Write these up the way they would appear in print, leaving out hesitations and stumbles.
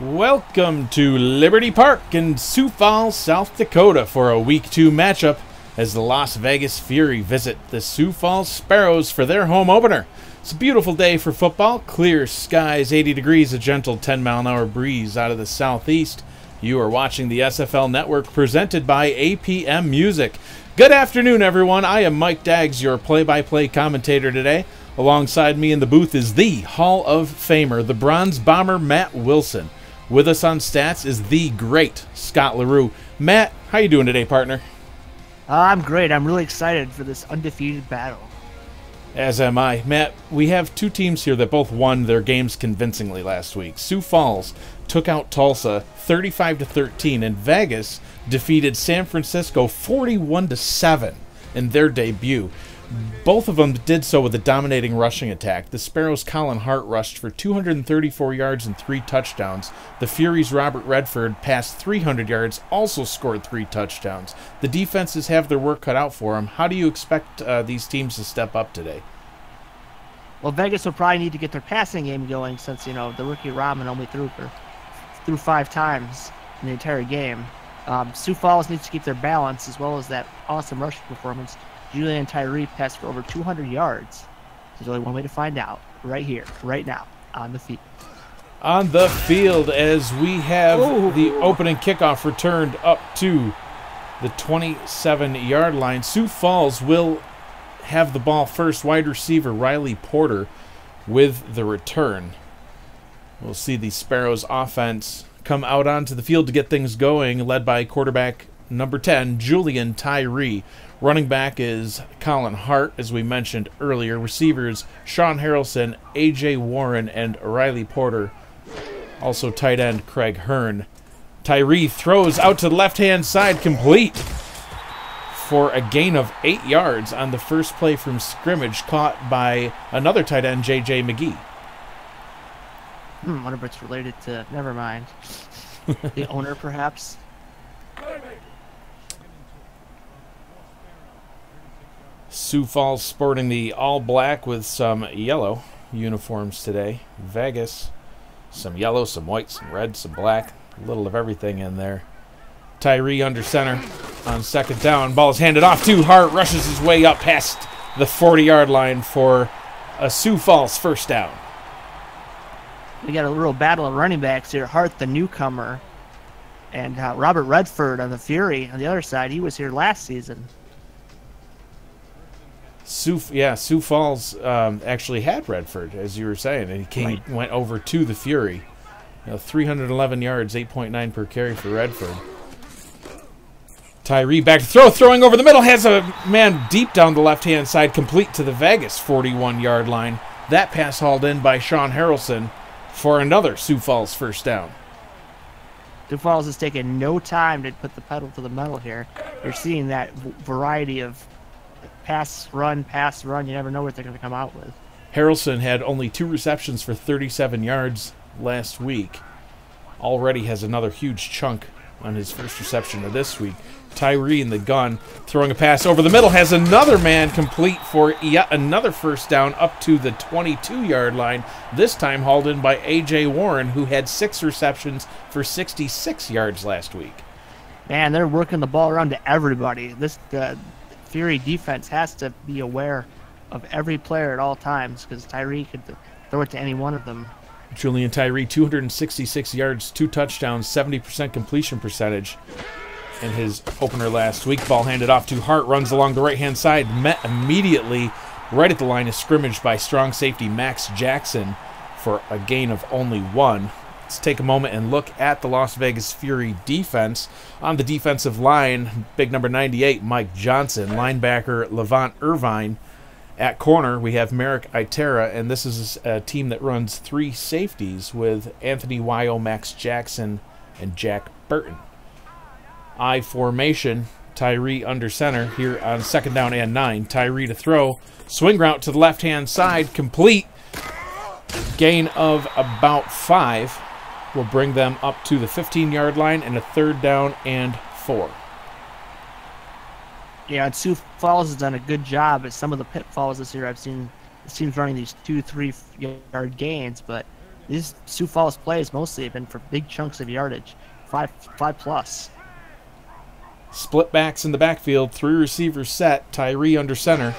Welcome to Liberty Park in Sioux Falls, South Dakota for a Week 2 matchup as the Las Vegas Fury visit the Sioux Falls Sparrows for their home opener. It's a beautiful day for football. Clear skies, 80 degrees, a gentle 10-mile-an-hour breeze out of the southeast. You are watching the SFL Network presented by APM Music. Good afternoon, everyone. I am Mike Daggs, your play-by-play commentator today. Alongside me in the booth is the Hall of Famer, the Bronze Bomber, Matt Willson. With us on stats is the great Scott LaRue. Matt, how you doing today, partner? I'm great. I'm really excited for this undefeated battle. As am I. Matt, we have two teams here that both won their games convincingly last week. Sioux Falls took out Tulsa 35-13, and Vegas defeated San Francisco 41-7 in their debut. Both of them did so with a dominating rushing attack. The Sparrows' Colin Hart rushed for 234 yards and 3 touchdowns. The Fury's Robert Redford passed 300 yards, also scored 3 touchdowns. The defenses have their work cut out for them. How do you expect these teams to step up today? Well, Vegas will probably need to get their passing game going since, you know, the rookie Robin only threw 5 times in the entire game. Sioux Falls needs to keep their balance as well as that awesome rushing performance. Julian Tyree passed for over 200 yards. There's only one way to find out. Right here, right now, on the field. On the field as we have the opening kickoff returned up to the 27-yard line. Sioux Falls will have the ball first. Wide receiver Riley Porter with the return. We'll see the Sparrows offense come out onto the field to get things going, led by quarterback number 10, Julian Tyree. Running back is Colin Hart, as we mentioned earlier. Receivers, Sean Harrelson, A.J. Warren, and Riley Porter. Also tight end, Craig Hearn. Tyree throws out to the left-hand side, complete for a gain of 8 yards on the first play from scrimmage, caught by another tight end, J.J. McGee. Wonder if it's related to, never mind. The owner, perhaps? Sioux Falls sporting the all-black with some yellow uniforms today. Vegas, some yellow, some white, some red, some black. A little of everything in there. Tyree under center on second down. Ball is handed off to Hart. Rushes his way up past the 40-yard line for a Sioux Falls first down. We got a real battle of running backs here. Hart, the newcomer, and Robert Redford on the Fury on the other side. He was here last season. Sioux Falls actually had Redford, as you were saying, and he went over to the Fury. 311 yards, 8.9 per carry for Redford. Tyree back to throw, throwing over the middle, has a man deep down the left-hand side, complete to the Vegas 41-yard line. That pass hauled in by Sean Harrelson for another Sioux Falls first down. Sioux Falls has taken no time to put the pedal to the metal here. You're seeing that variety of pass, run. You never know what they're going to come out with. Harrelson had only 2 receptions for 37 yards last week. Already has another huge chunk on his first reception of this week. Tyree in the gun, throwing a pass over the middle, has another man complete for yet another first down up to the 22-yard line. This time hauled in by A.J. Warren, who had 6 receptions for 66 yards last week. Man, they're working the ball around to everybody. This Fury defense has to be aware of every player at all times because Tyree could throw it to any one of them. Julian Tyree, 266 yards, 2 touchdowns, 70% completion percentage in his opener last week. Ball handed off to Hart, runs along the right-hand side, met immediately right at the line of scrimmage by strong safety Max Jackson for a gain of only 1. Let's take a moment and look at the Las Vegas Fury defense. On the defensive line, big number 98, Mike Johnson. Linebacker, Levant Irvine. At corner, we have Merrick Itera, and this is a team that runs 3 safeties with Anthony Wyo, Max Jackson, and Jack Burton. I formation, Tyree under center here on second down and 9. Tyree to throw. Swing route to the left-hand side, complete. Gain of about 5 will bring them up to the 15-yard line and a 3rd down and 4. Yeah, and Sioux Falls has done a good job at some of the pitfalls this year. I've seen the teams running these 2-3 yard gains, but these Sioux Falls plays mostly have been for big chunks of yardage, 5+. Split backs in the backfield, 3 receivers set, Tyree under center.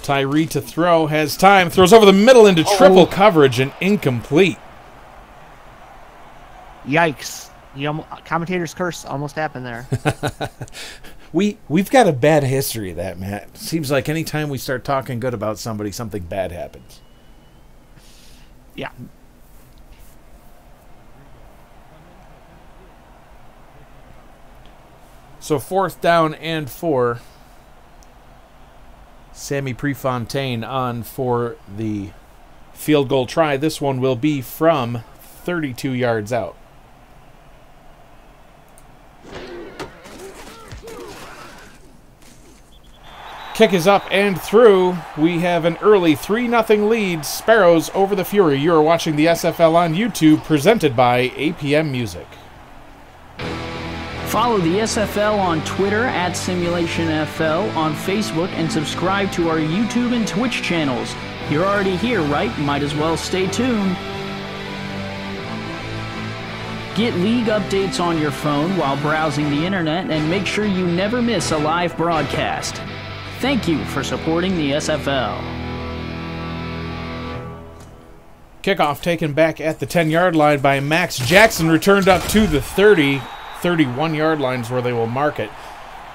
Tyree to throw, has time, throws over the middle into triple coverage and incomplete. Yikes. Commentator's curse almost happened there. We've got a bad history of that, Matt. Seems like anytime we start talking good about somebody, something bad happens. Yeah. So 4th down and 4. Sammy Prefontaine on for the field goal try. This one will be from 32 yards out. Kick is up and through. We have an early 3-0 lead. Sparrows over the Fury. You are watching the SFL on YouTube, presented by APM Music. Follow the SFL on Twitter at SimulationFL, on Facebook, and subscribe to our YouTube and Twitch channels. You're already here, right? Might as well stay tuned. Get league updates on your phone while browsing the internet, and make sure you never miss a live broadcast. Thank you for supporting the SFL. Kickoff taken back at the 10-yard line by Max Jackson, returned up to the 30. 31-yard lines where they will mark it.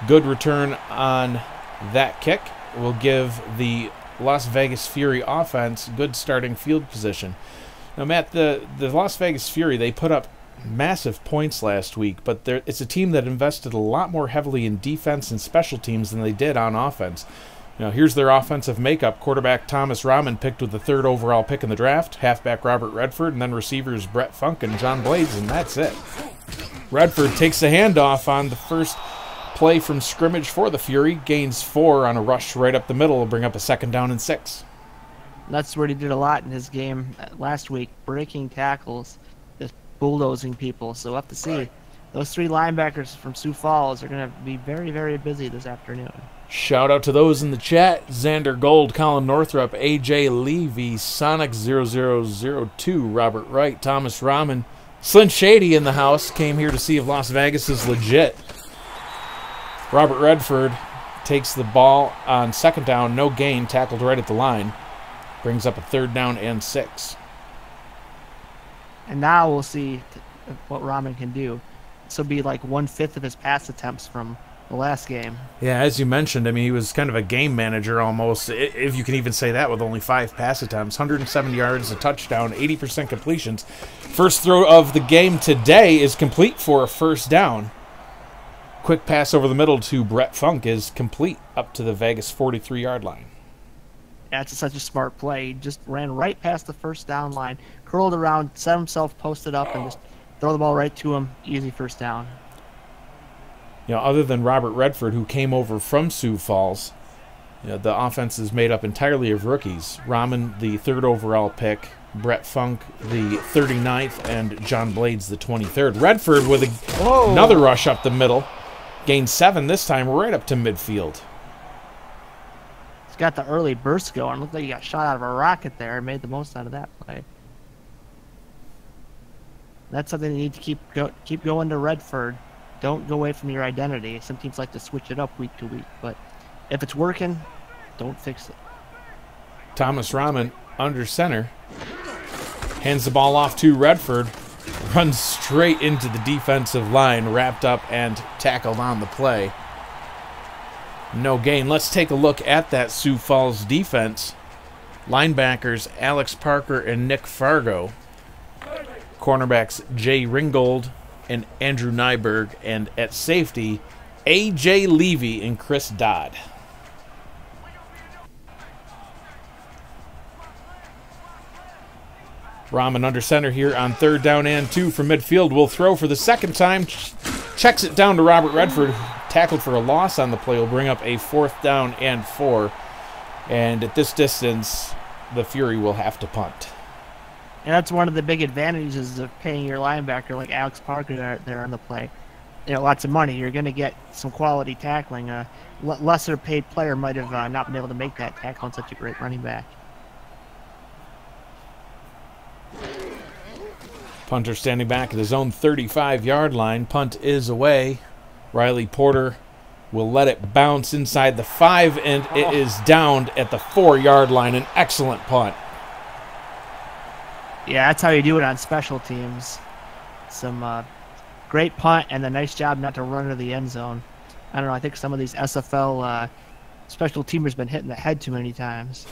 Good return on that kick will give the Las Vegas Fury offense good starting field position. Now, Matt, the Las Vegas Fury, they put up massive points last week, but it's a team that invested a lot more heavily in defense and special teams than they did on offense. Now, here's their offensive makeup. Quarterback Thomas Rahman picked with the 3rd overall pick in the draft. Halfback Robert Redford, and then receivers Brett Funk and John Blades, and that's it. Redford takes the handoff on the first play from scrimmage for the Fury. Gains 4 on a rush right up the middle. Will bring up a 2nd down and 6. That's what he did a lot in his game last week, breaking tackles, just bulldozing people. So we'll have to see. Those 3 linebackers from Sioux Falls are going to be very, very busy this afternoon. Shout out to those in the chat. Xander Gold, Colin Northrup, AJ Levy, Sonic0002, Robert Wright, Thomas Rahman, Slint Shady in the house. Came here to see if Las Vegas is legit. Robert Redford takes the ball on 2nd down, no gain, tackled right at the line. Brings up a 3rd down and 6. And now we'll see what Rahman can do. This will be like 1/5 of his pass attempts from the last game. Yeah, as you mentioned, I mean, he was kind of a game manager almost, if you can even say that, with only 5 pass attempts. 170 yards, a touchdown, 80% completions. First throw of the game today is complete for a 1st down. Quick pass over the middle to Brett Funk is complete up to the Vegas 43-yard line. That's such a smart play. He just ran right past the 1st down line, curled around, set himself posted up, and just throw the ball right to him. Easy 1st down. You know, other than Robert Redford, who came over from Sioux Falls, you know, the offense is made up entirely of rookies. Rahman, the 3rd overall pick, Brett Funk, the 39th, and John Blades, the 23rd. Redford with another rush up the middle. Gained 7 this time, right up to midfield. He's got the early burst going. Looked like he got shot out of a rocket there and made the most out of that play. That's something you need to keep going to Redford. Don't go away from your identity. Some teams like to switch it up week to week, but if it's working, don't fix it. Thomas Rahman under center. Hands the ball off to Redford. Runs straight into the defensive line, wrapped up and tackled on the play. No gain. Let's take a look at that Sioux Falls defense. Linebackers Alex Parker and Nick Fargo. Cornerbacks Jay Ringgold and Andrew Nyberg, and at safety, A.J. Levy and Chris Dodd. Rahman under center here on 3rd down and 2 from midfield. Will throw for the 2nd time. Checks it down to Robert Redford. Tackled for a loss on the play. Will bring up a 4th down and 4. And at this distance, the Fury will have to punt. And that's one of the big advantages of paying your linebacker like Alex Parker there on the play. You know, lots of money. You're going to get some quality tackling. A lesser paid player might have not been able to make that tackle on such a great running back. Punter standing back at his own 35-yard line. Punt is away. Riley Porter will let it bounce inside the 5, and it is downed at the 4-yard line. An excellent punt. Yeah, that's how you do it on special teams. Some great punt and a nice job not to run into the end zone. I don't know, I think some of these SFL special teamers been hitting the head too many times.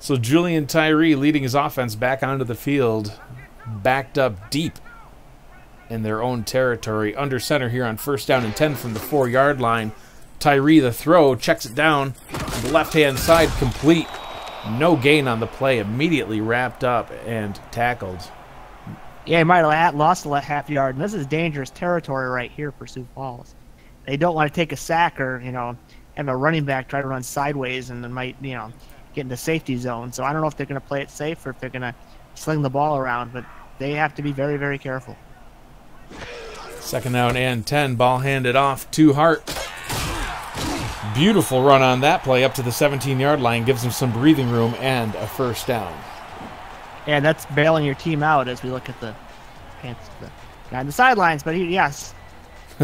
So Julian Tyree leading his offense back onto the field, backed up deep in their own territory. Under center here on 1st down and 10 from the 4-yard line. Tyree, the throw, checks it down. The left-hand side complete. No gain on the play. Immediately wrapped up and tackled. Yeah, he might have lost a half yard. And this is dangerous territory right here for Sioux Falls. They don't want to take a sack or, have a running back try to run sideways and then might, get into safety zone. So I don't know if they're going to play it safe or if they're going to sling the ball around, but they have to be very, very careful. 2nd down and 10. Ball handed off to Hart. Beautiful run on that play up to the 17-yard line. Gives him some breathing room and a 1st down. And that's bailing your team out as we look at the guy on the sidelines. But yes,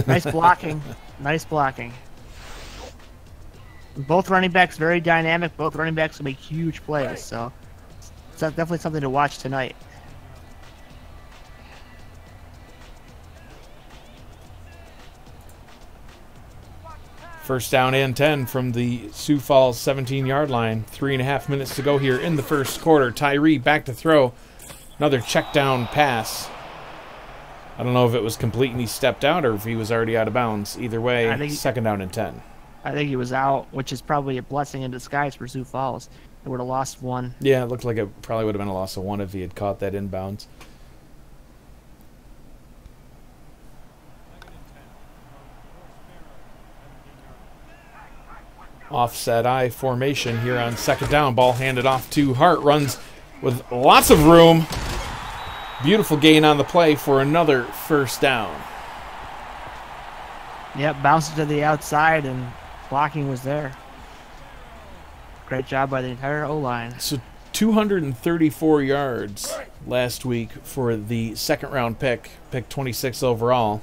nice blocking. Nice blocking. Both running backs very dynamic. Both running backs will make huge plays. So it's definitely something to watch tonight. First down and 10 from the Sioux Falls 17-yard line. 3.5 minutes to go here in the 1st quarter. Tyree back to throw. Another check down pass. I don't know if it was complete and he stepped out or if he was already out of bounds. Either way, 2nd down and 10. I think he was out, which is probably a blessing in disguise for Sioux Falls. They would have lost 1. Yeah, it looked like it probably would have been a loss of 1 if he had caught that inbounds. Offset I formation here on 2nd down. Ball handed off to Hart. Runs with lots of room. Beautiful gain on the play for another 1st down. Yep, bounces to the outside and blocking was there. Great job by the entire O-line. So 234 yards last week for the 2nd-round pick 26 overall.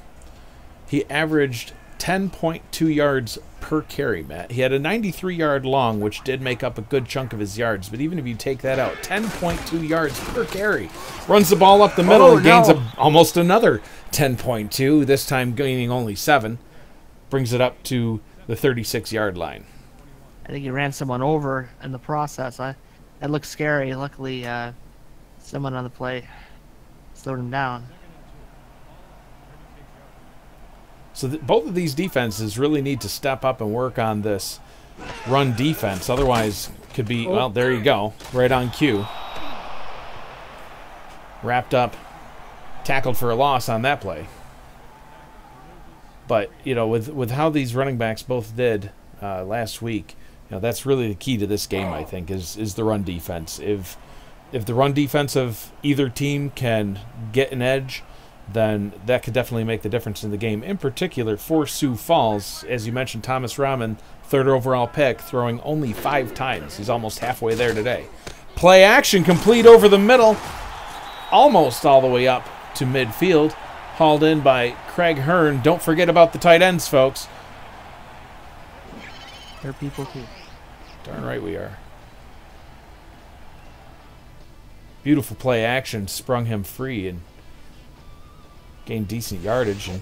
He averaged 10.2 yards per carry, Matt. He had a 93-yard long, which did make up a good chunk of his yards. But even if you take that out, 10.2 yards per carry. Runs the ball up the middle and gains almost another 10.2, this time gaining only 7. Brings it up to the 36-yard line. I think he ran someone over in the process. That looked scary. Luckily, someone on the play slowed him down. So both of these defenses really need to step up and work on this run defense. Otherwise, could be, well, there you go. Right on cue. Wrapped up, tackled for a loss on that play. But, with how these running backs both did last week, that's really the key to this game, I think, is the run defense. If the run defense of either team can get an edge, then that could definitely make the difference in the game. In particular, for Sioux Falls, as you mentioned, Thomas Rahman, 3rd overall pick, throwing only 5 times. He's almost halfway there today. Play action complete over the middle, almost all the way up to midfield. Hauled in by Craig Hearn. Don't forget about the tight ends, folks. They're people too. Darn right we are. Beautiful play action, sprung him free and gained decent yardage, and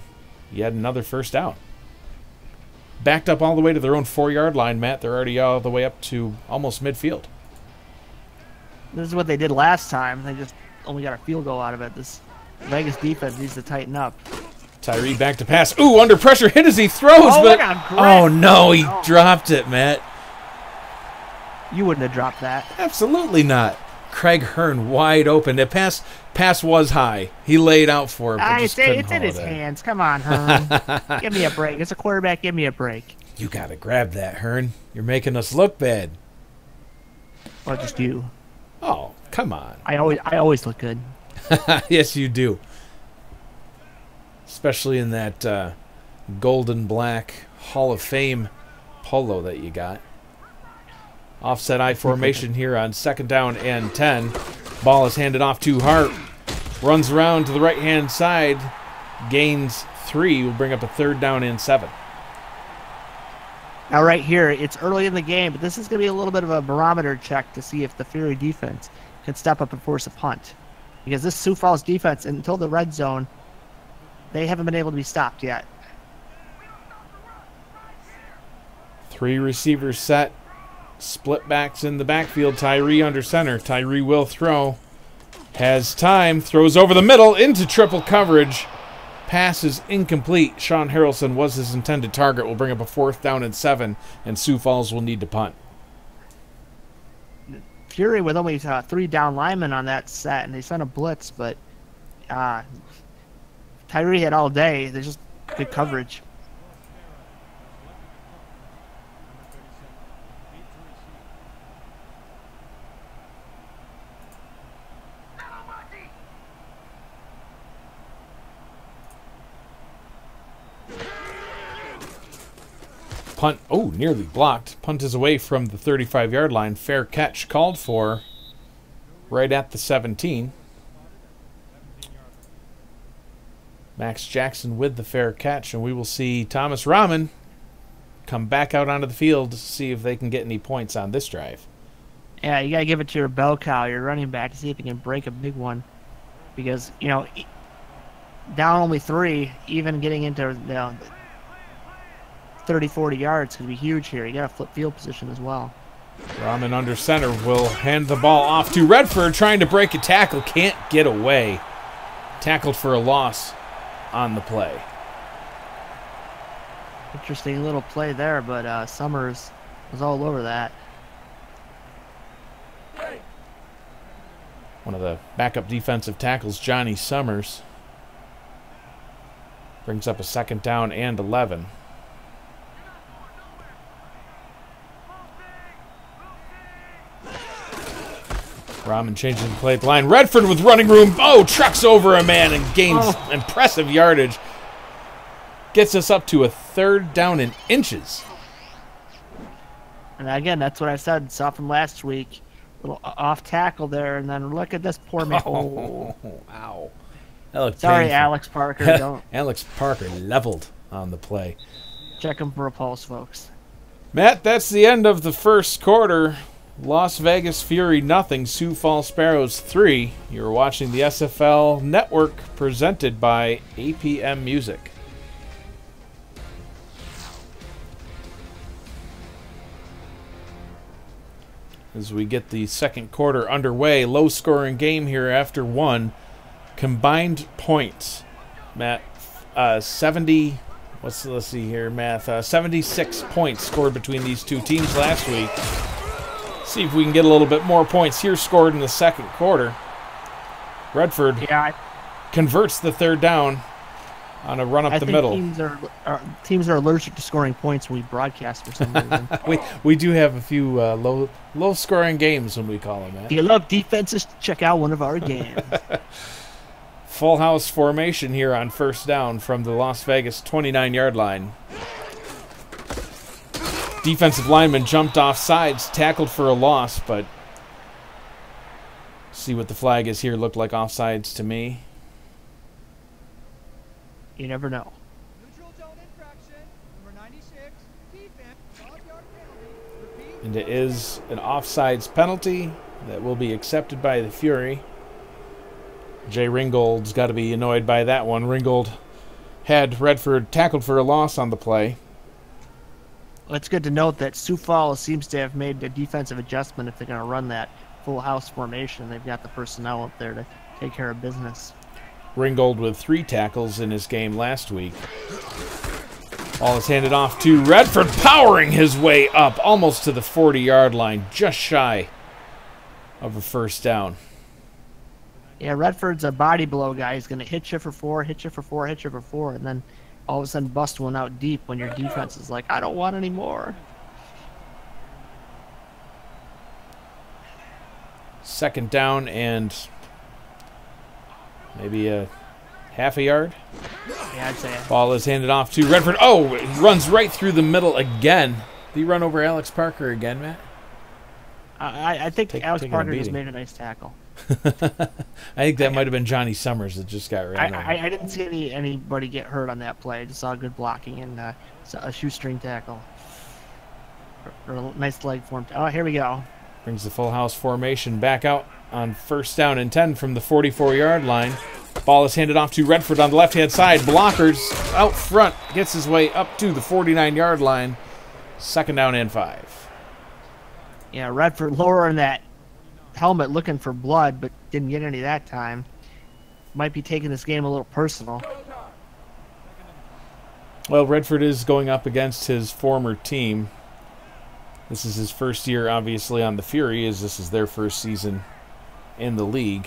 he had another 1st down. Backed up all the way to their own 4-yard line, Matt. They're already all the way up to almost midfield. This is what they did last time. They just only got a field goal out of it. This Vegas defense needs to tighten up. Tyree back to pass. Ooh, under pressure, hit as he throws. Oh, no, he dropped it, Matt. You wouldn't have dropped that. Absolutely not. Craig Hearn wide open. The pass was high. He laid out for it, but just couldn't it's in his hands. Come on, Hearn. Give me a break. It's a quarterback. Give me a break. You got to grab that, Hearn. You're making us look bad. Well, just you. Oh, come on. I always look good. Yes, you do. Especially in that golden black Hall of Fame polo that you got. Offset I formation here on 2nd down and 10. Ball is handed off to Hart. Runs around to the right-hand side. Gains 3. Will bring up a 3rd down and 7. Now right here, it's early in the game, but this is going to be a little bit of a barometer check to see if the Fury defense can step up and force a punt. Because this Sioux Falls defense, until the red zone, they haven't been able to be stopped yet. 3 receivers set. Split backs in the backfield. Tyree under center. Tyree will throw. Has time. Throws over the middle into triple coverage. Pass is incomplete. Sean Harrelson was his intended target. Will bring up a 4th down and 7, and Sioux Falls will need to punt. Fury with only 3 down linemen on that set, and they sent a blitz, but Tyree had all day. There's just good coverage. Punt, oh, nearly blocked. Punt is away from the 35-yard line. Fair catch called for right at the 17. Max Jackson with the fair catch, and we will see Thomas Rahman come back out onto the field to see if they can get any points on this drive. Yeah, you got to give it to your bell cow, your running back, to see if he can break a big one. Because, you know, down only 3, even getting into 30, 40 yards could be huge here. You got to flip field position as well. Rahman under center will hand the ball off to Redford, trying to break a tackle. Can't get away. Tackled for a loss on the play. Interesting little play there, but Summers was all over that. One of the backup defensive tackles, Johnny Summers, brings up a 2nd down and 11. Rahman changing the play at the line. Redford with running room. Oh, trucks over a man and gains impressive yardage. Gets us up to a 3rd down in inches. And again, that's what I said. Saw from last week. Little off tackle there, and then look at this poor man. Oh, ow. That looked Sorry, painful. Alex Parker. Don't Alex Parker leveled on the play. check him for a pulse, folks. Matt, that's the end of the 1st quarter. Las Vegas Fury nothing, Sioux Falls Sparrows 3. You're watching the SFL Network presented by APM Music. As we get the 2nd quarter underway, low-scoring game here after 1. Combined points, Matt, 70. Let's see here, math. 76 points scored between these two teams last week. See if we can get a little bit more points here scored in the 2nd quarter. Redford converts the 3rd down on a run up the middle. Teams are allergic to scoring points when we broadcast for some reason. we do have a few low scoring games when we call them that. If you love defenses, check out one of our games. Full house formation here on 1st down from the Las Vegas 29-yard line. Defensive lineman jumped off sides, tackled for a loss, but see what the flag is here. Looked like offsides to me. You never know. Neutral zone infraction, number 96, defense, 5-yard penalty. Repeat. And it is an offsides penalty that will be accepted by the Fury. Jay Ringgold's got to be annoyed by that one. Ringgold had Redford tackled for a loss on the play. Well, it's good to note that Sioux Falls seems to have made a defensive adjustment if they're going to run that full house formation. They've got the personnel up there to take care of business. Ringgold with 3 tackles in his game last week. Ball is handed off to Redford, powering his way up almost to the 40-yard line, just shy of a 1st down. Yeah, Redford's a body blow guy. He's going to hit you for 4, hit you for 4, hit you for 4, and then all of a sudden bust one out deep when your defense is like, I don't want any more. 2nd down and maybe a half a yard. Yeah, I'd say. Ball is handed off to Redford. Oh, it runs right through the middle again. Did he run over Alex Parker again, Matt? I think Alex taking a Parker just beating. made a nice tackle. I think that might have been Johnny Summers that just got ran over. I didn't see anybody get hurt on that play. I just saw good blocking and a shoestring tackle. Or a nice leg form. Oh, here we go. Brings the full house formation back out on 1st down and 10 from the 44-yard line. Ball is handed off to Redford on the left-hand side. Blockers out front. Gets his way up to the 49-yard line. 2nd down and 5. Yeah, Redford lowering that helmet looking for blood, but didn't get any that time. Might be taking this game a little personal. Well, Redford is going up against his former team. This is his first year, obviously, on the Fury, as this is their first season in the league.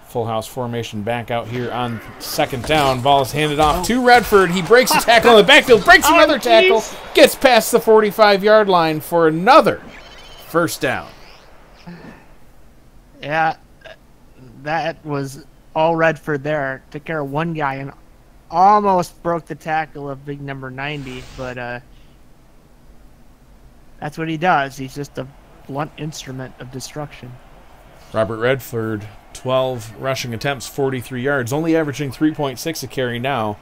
Full house formation back out here on 2nd down. Ball is handed off to Redford. He breaks a tackle in the backfield, breaks another tackle, gets past the 45-yard line for another 1st down. Yeah, that was all Redford there. Took care of one guy and almost broke the tackle of big number 90, but that's what he does. He's just a blunt instrument of destruction. Robert Redford, 12 rushing attempts, 43 yards, only averaging 3.6 a carry now.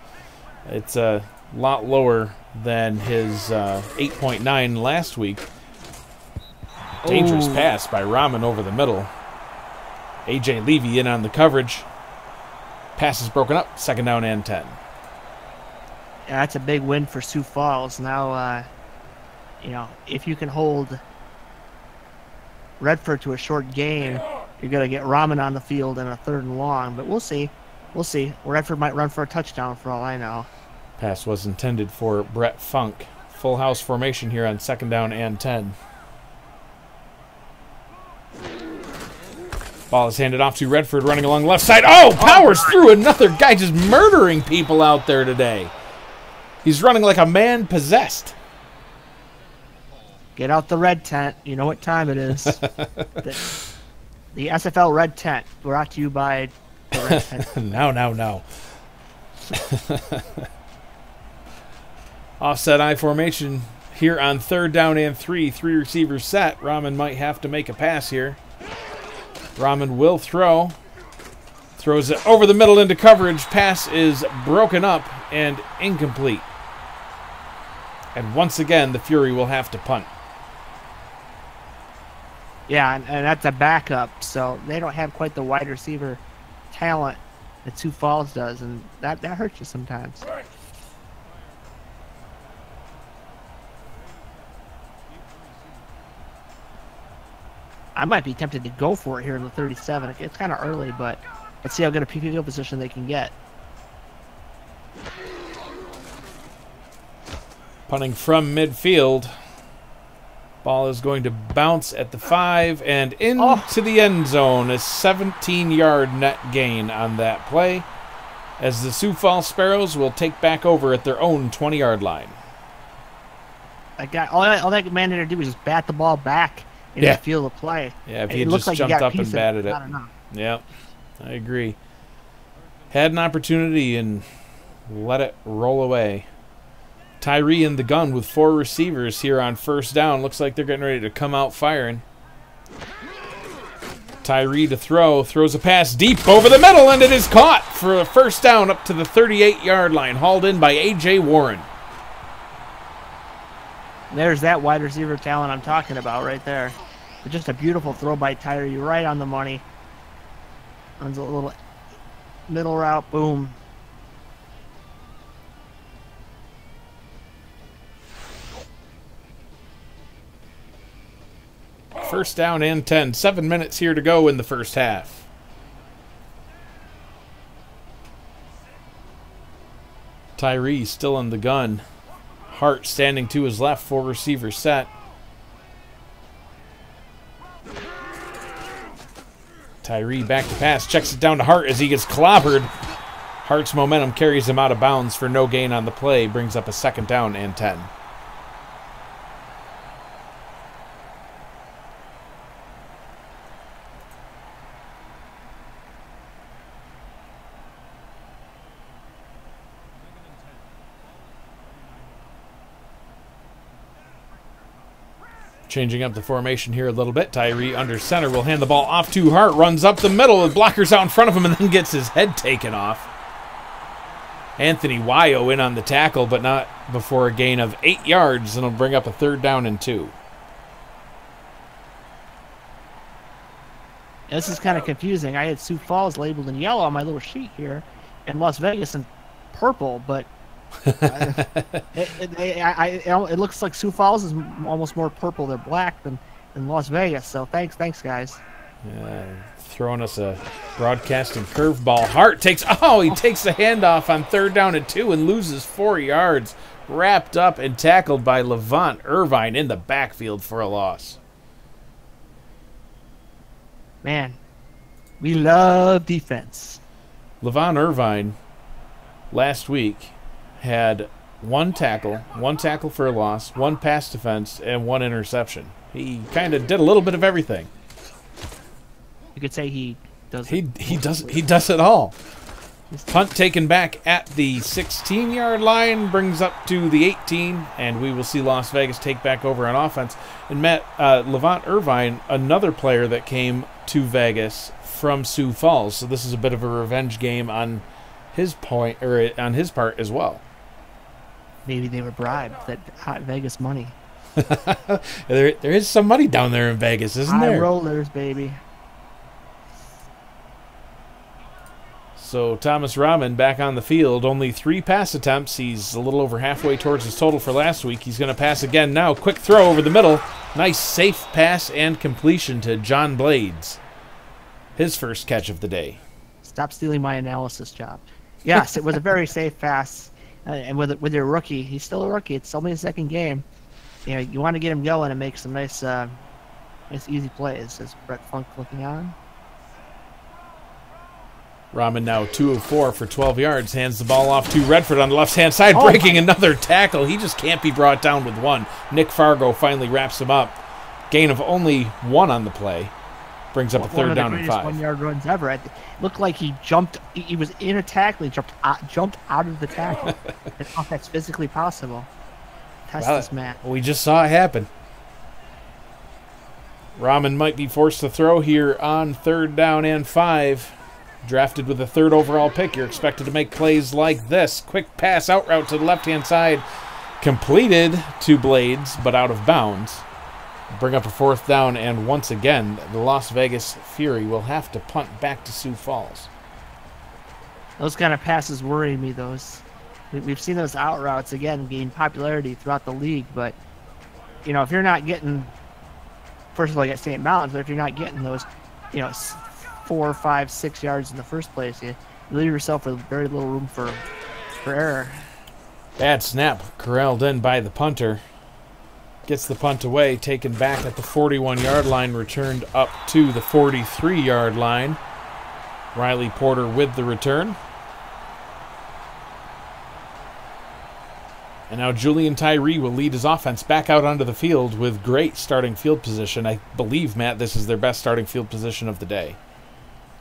It's a lot lower than his 8.9 last week. Dangerous pass by Rahman over the middle. A.J. Levy in on the coverage. Pass is broken up, 2nd down and 10. Yeah, that's a big win for Sioux Falls. Now, if you can hold Redford to a short gain, you're going to get Rahman on the field in a 3rd and long, but we'll see. We'll see. Redford might run for a touchdown for all I know. Pass was intended for Brett Funk. Full house formation here on 2nd down and 10. Ball is handed off to Redford running along the left side. Oh, powers through another guy, just murdering people out there today. He's running like a man possessed. Get out the red tent. You know what time it is. The SFL red tent brought to you by the red tent. No. Offset I formation here on 3rd down and 3. 3 receivers set. Rahman might have to make a pass here. Rahman will throw. Throws it over the middle into coverage. Pass is broken up and incomplete. And once again, the Fury will have to punt. Yeah, and that's a backup, so they don't have quite the wide receiver talent that Sioux Falls does, and that hurts you sometimes. I might be tempted to go for it here in the 37. It's kind of early, but let's see how good a PPO position they can get. Punting from midfield. Ball is going to bounce at the 5 and into the end zone. A 17-yard net gain on that play, as the Sioux Falls Sparrows will take back over at their own 20-yard line. That guy, all that man had to do was just bat the ball back in the field of play. Yeah, if he had just jumped up and batted it. Yeah, I agree. Had an opportunity and let it roll away. Tyree in the gun with 4 receivers here on 1st down. Looks like they're getting ready to come out firing. Tyree to throw. Throws a pass deep over the middle, and it is caught for a 1st down up to the 38-yard line. Hauled in by A.J. Warren. There's that wide receiver talent I'm talking about right there. But just a beautiful throw by Tyree, right on the money. Runs a little middle route, boom. First down and 10. 7 minutes here to go in the first half. Tyree still in the gun. Hart standing to his left, 4 receivers set. Tyree back to pass, checks it down to Hart as he gets clobbered. Hart's momentum carries him out of bounds for no gain on the play, brings up a 2nd down and 10. Changing up the formation here a little bit. Tyree under center will hand the ball off to Hart. Runs up the middle with blockers out in front of him and then gets his head taken off. Anthony Wyo in on the tackle, but not before a gain of 8 yards, and it'll bring up a 3rd down and 2. This is kind of confusing. I had Sioux Falls labeled in yellow on my little sheet here, and Las Vegas in purple, but it looks like Sioux Falls is almost more purple than black than Las Vegas. So thanks guys. Throwing us a broadcasting curveball. Hart takes the handoff on 3rd down and 2 and loses 4 yards. Wrapped up and tackled by Levant Irvine in the backfield for a loss. Man, we love defense. Levant Irvine last week had 1 tackle for a loss, 1 pass defense, and 1 interception. He kind of did a little bit of everything. You could say he does. He does it all. Punt taken back at the 16-yard line, brings up to the 18, and we will see Las Vegas take back over on offense. And Matt, Levant Irvine, another player that came to Vegas from Sioux Falls, so this is a bit of a revenge game on his part as well. Maybe they were bribed that hot Vegas money. there is some money down there in Vegas, isn't there? High rollers, baby. So Thomas Rahman back on the field, only 3 pass attempts. He's a little over halfway towards his total for last week. He's going to pass again now. Quick throw over the middle. Nice safe pass and completion to John Blades. His first catch of the day. Stop stealing my analysis job. Yes, it was a very safe pass. And with your rookie, he's still a rookie. It's only his 2nd game. You know, you want to get him going and make some nice easy plays. Is Brett Funk looking on? Rahman now 2 of 4 for 12 yards. Hands the ball off to Redford on the left-hand side, breaking another tackle. He just can't be brought down with 1. Nick Fargo finally wraps him up. Gain of only 1 on the play. Brings up a 3rd down and 5. 1-yard runs ever. It looked like he jumped. He was in a tackle. He jumped out of the tackle. If that's physically possible. Test this man. We just saw it happen. Rahman might be forced to throw here on 3rd down and 5. Drafted with a 3rd overall pick, you're expected to make plays like this. Quick pass out route to the left-hand side. Completed to Blades, but out of bounds. Bring up a 4th down, and once again, the Las Vegas Fury will have to punt back to Sioux Falls. Those kind of passes worry me, We've seen those out routes, again, gain popularity throughout the league, but, you know, if you're not getting, first of all, you got St. Mountains, but if you're not getting those, you know, 4, 5, 6 yards in the first place, you leave yourself with very little room for error. Bad snap, corralled in by the punter. Gets the punt away, taken back at the 41-yard line, returned up to the 43-yard line. Riley Porter with the return. And now Julian Tyree will lead his offense back out onto the field with great starting field position. I believe, Matt, this is their best starting field position of the day.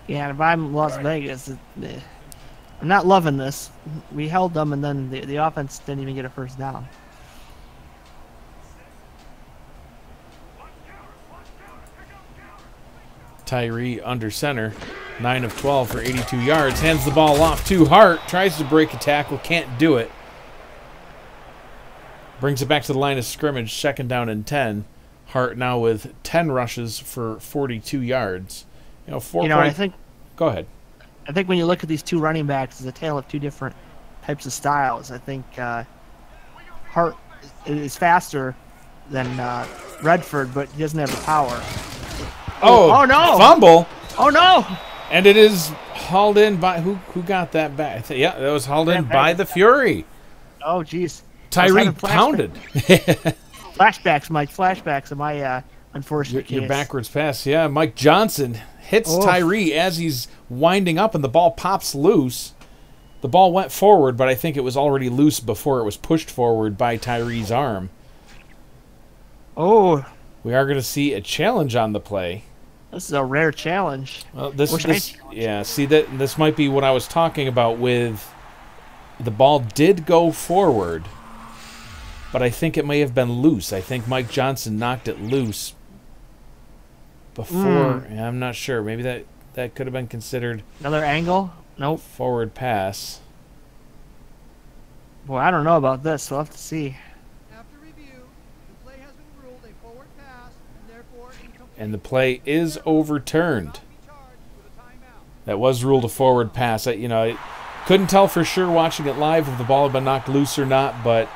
Yeah, and if I'm Las Vegas, I'm not loving this. We held them, and then the offense didn't even get a 1st down. Tyree under center, 9 of 12 for 82 yards. Hands the ball off to Hart. Tries to break a tackle, can't do it. Brings it back to the line of scrimmage, 2nd down and 10. Hart now with 10 rushes for 42 yards. You know, I think. Go ahead. I think when you look at these 2 running backs, it's a tale of 2 different types of styles. I think Hart is faster than Redford, but he doesn't have the power. Oh no! Fumble! Oh no! And it is hauled in by who got that back? Yeah, that was hauled in by the Fury. Oh jeez. Tyree pounded. Flashbacks, Mike. Flashbacks of my unfortunate case. Your backwards pass. Yeah, Mike Johnson hits Tyree as he's winding up, and the ball pops loose. The ball went forward, but I think it was already loose before it was pushed forward by Tyree's arm. Oh. We are going to see a challenge on the play. This is a rare challenge. Well, this might be what I was talking about with the ball did go forward. but I think it may have been loose. I think Mike Johnson knocked it loose before. I'm not sure. Maybe that could have been considered Another angle? Nope. forward pass. Boy, I don't know about this. We'll have to see. After review, the play has been ruled a forward pass and therefore incomplete. And the play is overturned. Not be charged with a timeout. That was ruled a forward pass. I couldn't tell for sure watching it live if the ball had been knocked loose or not, but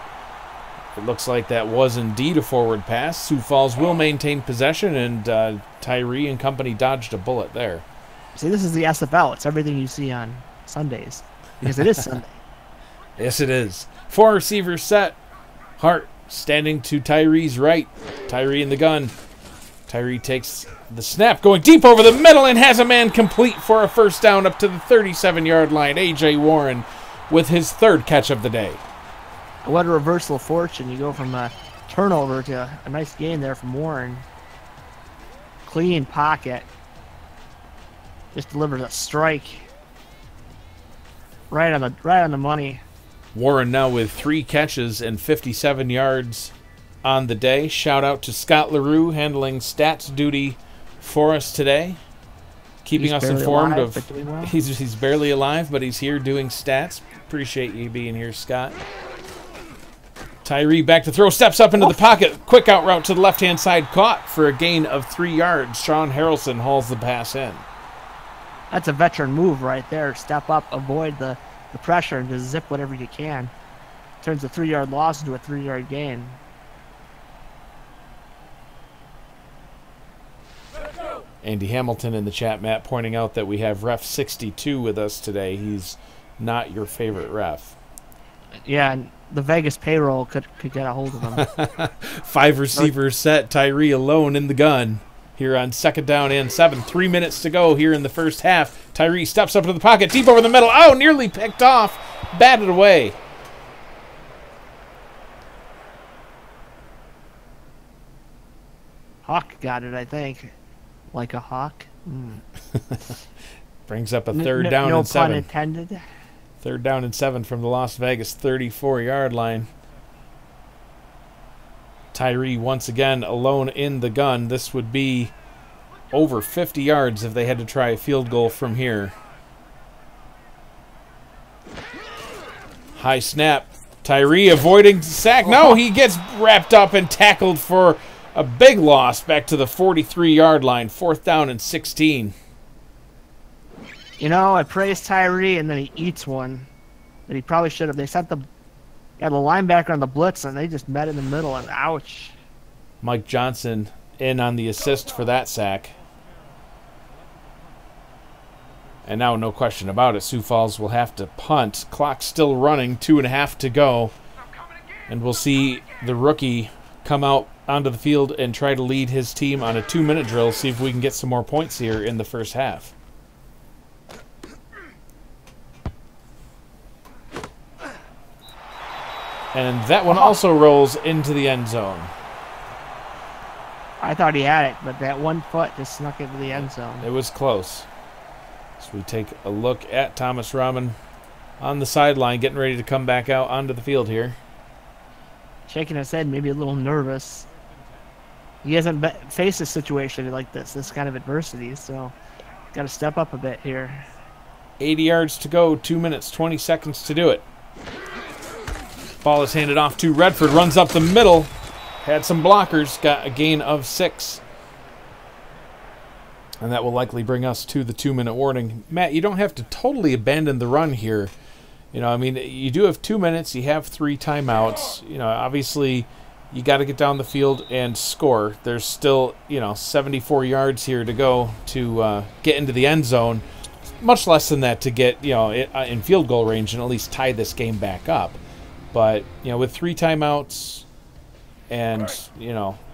it looks like that was indeed a forward pass. Sioux Falls will maintain possession, and Tyree and company dodged a bullet there. See, this is the SFL. It's everything you see on Sundays. Because it is Sunday. Yes, it is. 4 receivers set. Hart standing to Tyree's right. Tyree in the gun. Tyree takes the snap, going deep over the middle, and has a man complete for a first down up to the 37-yard line. A.J. Warren with his 3rd catch of the day. What a reversal of fortune. You go from a turnover to a nice gain there from Warren. Clean pocket. Just delivers a strike. Right on the money. Warren now with 3 catches and 57 yards on the day. Shout out to Scott LaRue handling stats duty for us today, keeping us informed of. Well. He's barely alive, but he's here doing stats. Appreciate you being here, Scott. Tyree back to throw, steps up into the pocket. Quick out route to the left-hand side, caught for a gain of 3 yards. Sean Harrelson hauls the pass in. That's a veteran move right there. Step up, avoid the pressure, and just zip whatever you can. Turns a 3-yard loss into a 3-yard gain. Andy Hamilton in the chat, Matt, pointing out that we have ref 62 with us today. He's not your favorite ref. Yeah, and the Vegas payroll could get a hold of him. 5 receivers set. Tyree alone in the gun here on 2nd down and 7. 3 minutes to go here in the first half. Tyree steps up into the pocket, deep over the middle. Oh, nearly picked off. Batted away. Hawk got it, I think. Like a hawk. Brings up a 3rd down no and 7. pun intended. 3rd down and 7 from the Las Vegas 34-yard line. Tyree once again alone in the gun. This would be over 50 yards if they had to try a field goal from here. High snap. Tyree avoiding sack. No, he gets wrapped up and tackled for a big loss back to the 43-yard line. 4th down and 16. You know, I praised Tyree, and then he eats one that he probably should have. They sent the linebacker on the blitz, and they just met in the middle, and ouch. Mike Johnson in on the assist for that sack. And now, no question about it, Sioux Falls will have to punt. Clock still running, 2.5 to go. And we'll see the rookie come out onto the field and try to lead his team on a 2-minute drill, see if we can get some more points here in the first half. And that one also rolls into the end zone. I thought he had it, but that one foot just snuck into the end zone. It was close. So we take a look at Thomas Rahman on the sideline, getting ready to come back out onto the field here. Shaking his head, maybe a little nervous. He hasn't faced a situation like this kind of adversity, so got to step up a bit here. 80 yards to go, 2 minutes, 20 seconds to do it. Ball is handed off to Redford, runs up the middle, had some blockers, got a gain of 6. And that will likely bring us to the 2-minute warning. Matt, you don't have to totally abandon the run here. You know, I mean, you do have 2 minutes, you have 3 timeouts. You know, obviously, you got to get down the field and score. There's still, 74 yards here to go to get into the end zone. Much less than that to get, in field goal range and at least tie this game back up. But, with 3 timeouts and,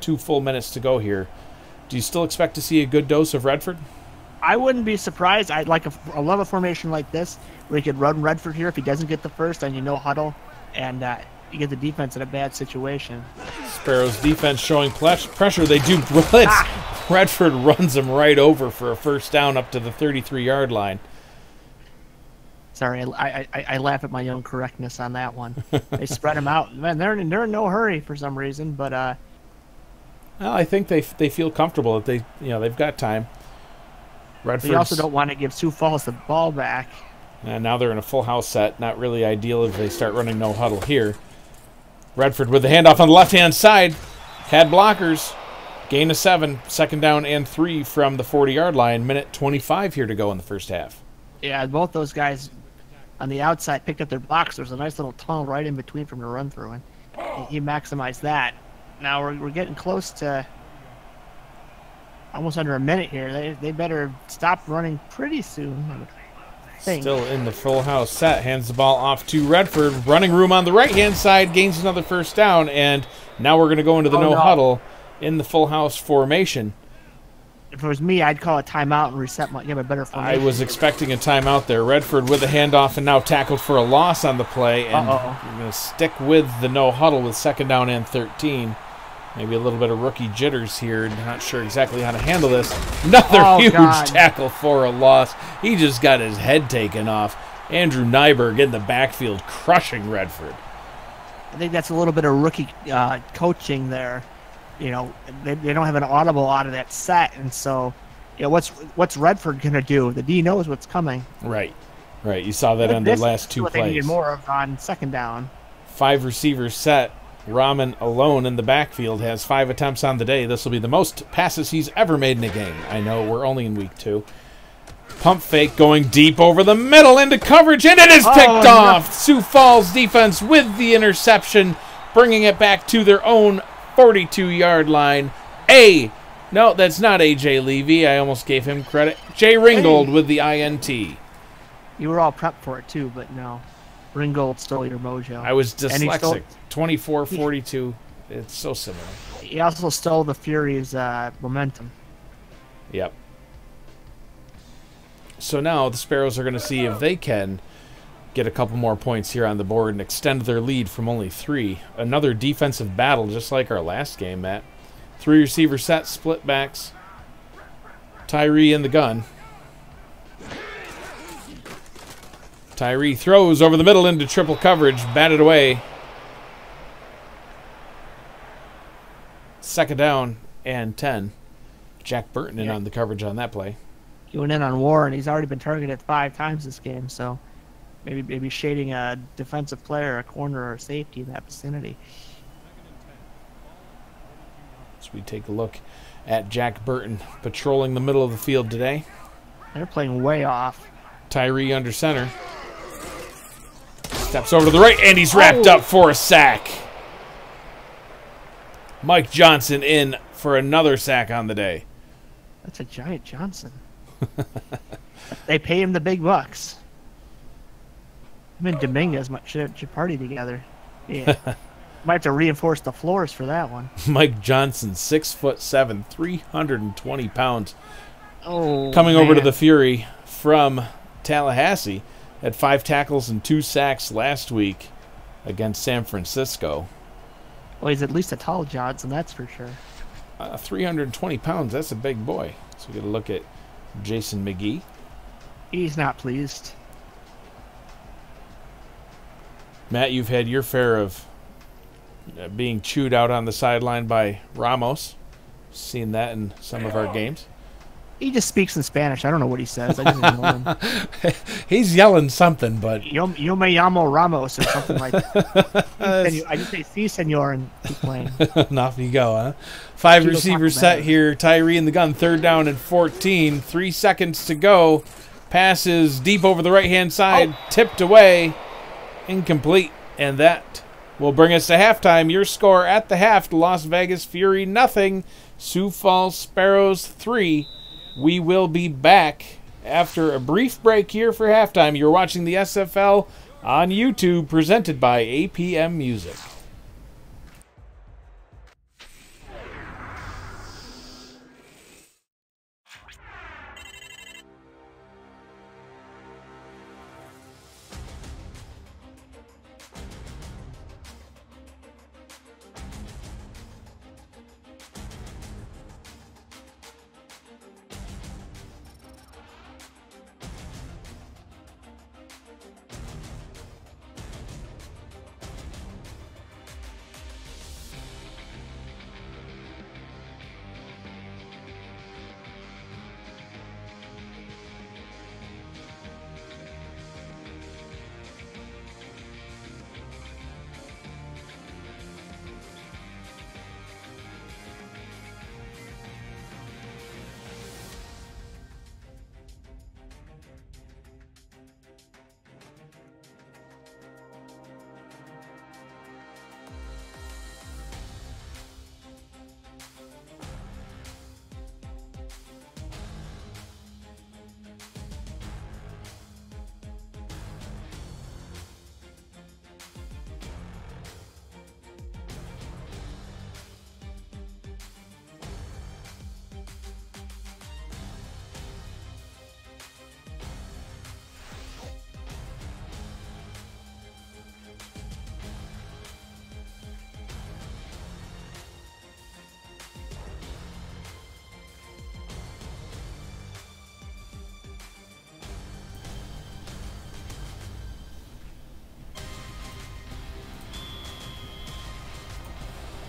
2 full minutes to go here, do you still expect to see a good dose of Redford? I wouldn't be surprised. I'd like I love a formation like this where you could run Redford here if he doesn't get the first and huddle, and you get the defense in a bad situation. Sparrows defense showing pressure. They do blitz. Redford runs him right over for a first down up to the 33-yard line. Sorry, I laugh at my own correctness on that one. They spread them out. Man, they're in no hurry for some reason, but well, I think they feel comfortable that they've got time. Redford. You also don't want to give Sioux Falls the ball back. And now they're in a full house set. Not really ideal if they start running no huddle here. Redford with the handoff on the left-hand side. Had blockers. Gain of 7. 2nd down and 3 from the 40-yard line. Minute 25 here to go in the first half. Yeah, both those guys on the outside picked up their blocks. There's a nice little tunnel right in between from the run through, and he maximized that. Now we're getting close to almost under a minute here. They better stop running pretty soon, I would think. Still in the full house set. Hands the ball off to Redford. Running room on the right-hand side. Gains another 1st down, and now we're going to go into the no huddle in the full house formation. If it was me, I'd call a timeout and reset give a better formation. I was expecting a timeout there. Redford with the handoff and now tackled for a loss on the play. And we're going to stick with the no huddle with 2nd down and 13. Maybe a little bit of rookie jitters here. Not sure exactly how to handle this. Another huge tackle for a loss. He just got his head taken off. Andrew Nyberg in the backfield crushing Redford. I think that's a little bit of rookie coaching there. You know, they don't have an audible out of that set, and so, you know, what's Redford gonna do? The D knows what's coming. Right. You saw that on the last 2 plays. What they needed more of on 2nd down. 5 receivers set. Rahman alone in the backfield has 5 attempts on the day. This will be the most passes he's ever made in a game. I know we're only in week 2. Pump fake going deep over the middle into coverage, and it is picked off. Sioux Falls defense with the interception, bringing it back to their own 42-yard line. No, that's not A.J. Levy. I almost gave him credit. Jay Ringgold with the INT. You were all prepped for it, too, but no. Ringgold stole your mojo. I was dyslexic. 24-42. It's so similar. He also stole the Fury's momentum. Yep. So now the Sparrows are going to see if they can get a couple more points here on the board and extend their lead from only 3. Another defensive battle, just like our last game, Matt. 3 receiver set, split backs. Tyree in the gun. Tyree throws over the middle into triple coverage, batted away. 2nd down and 10. Jack Burton in on the coverage on that play. He went in on Warren. He's already been targeted 5 times this game, so maybe shading a defensive player, a corner, or a safety in that vicinity. So we take a look at Jack Burton patrolling the middle of the field today. They're playing way off. Tyree under center. Steps over to the right, and he's wrapped up for a sack. Mike Johnson in for another sack on the day. That's a giant Johnson. They pay him the big bucks. Him and Dominguez should party together. Yeah. Might have to reinforce the floors for that one. Mike Johnson, 6'7", 320 pounds. Oh, coming over to the Fury from Tallahassee. Had 5 tackles and 2 sacks last week against San Francisco. Well, he's at least a tall Johnson, that's for sure. 320 pounds, that's a big boy. So we got to look at Jason McGee. He's not pleased. Matt, you've had your fair of being chewed out on the sideline by Ramos. Seen that in some of our games. He just speaks in Spanish. I don't know what he says. I just know him. He's yelling something, but... Yo me llamo Ramos or something like that. I just say, si, senor, and keep playing. And off you go, huh? 5 receivers set here. Tyree in the gun. 3rd down and 14. 3 seconds to go. Passes deep over the right-hand side. Tipped away. Incomplete. And that will bring us to halftime. Your score at the half, Las Vegas Fury 0. Sioux Falls Sparrows 3. We will be back after a brief break here for halftime. You're watching the SFL on YouTube, presented by APM Music.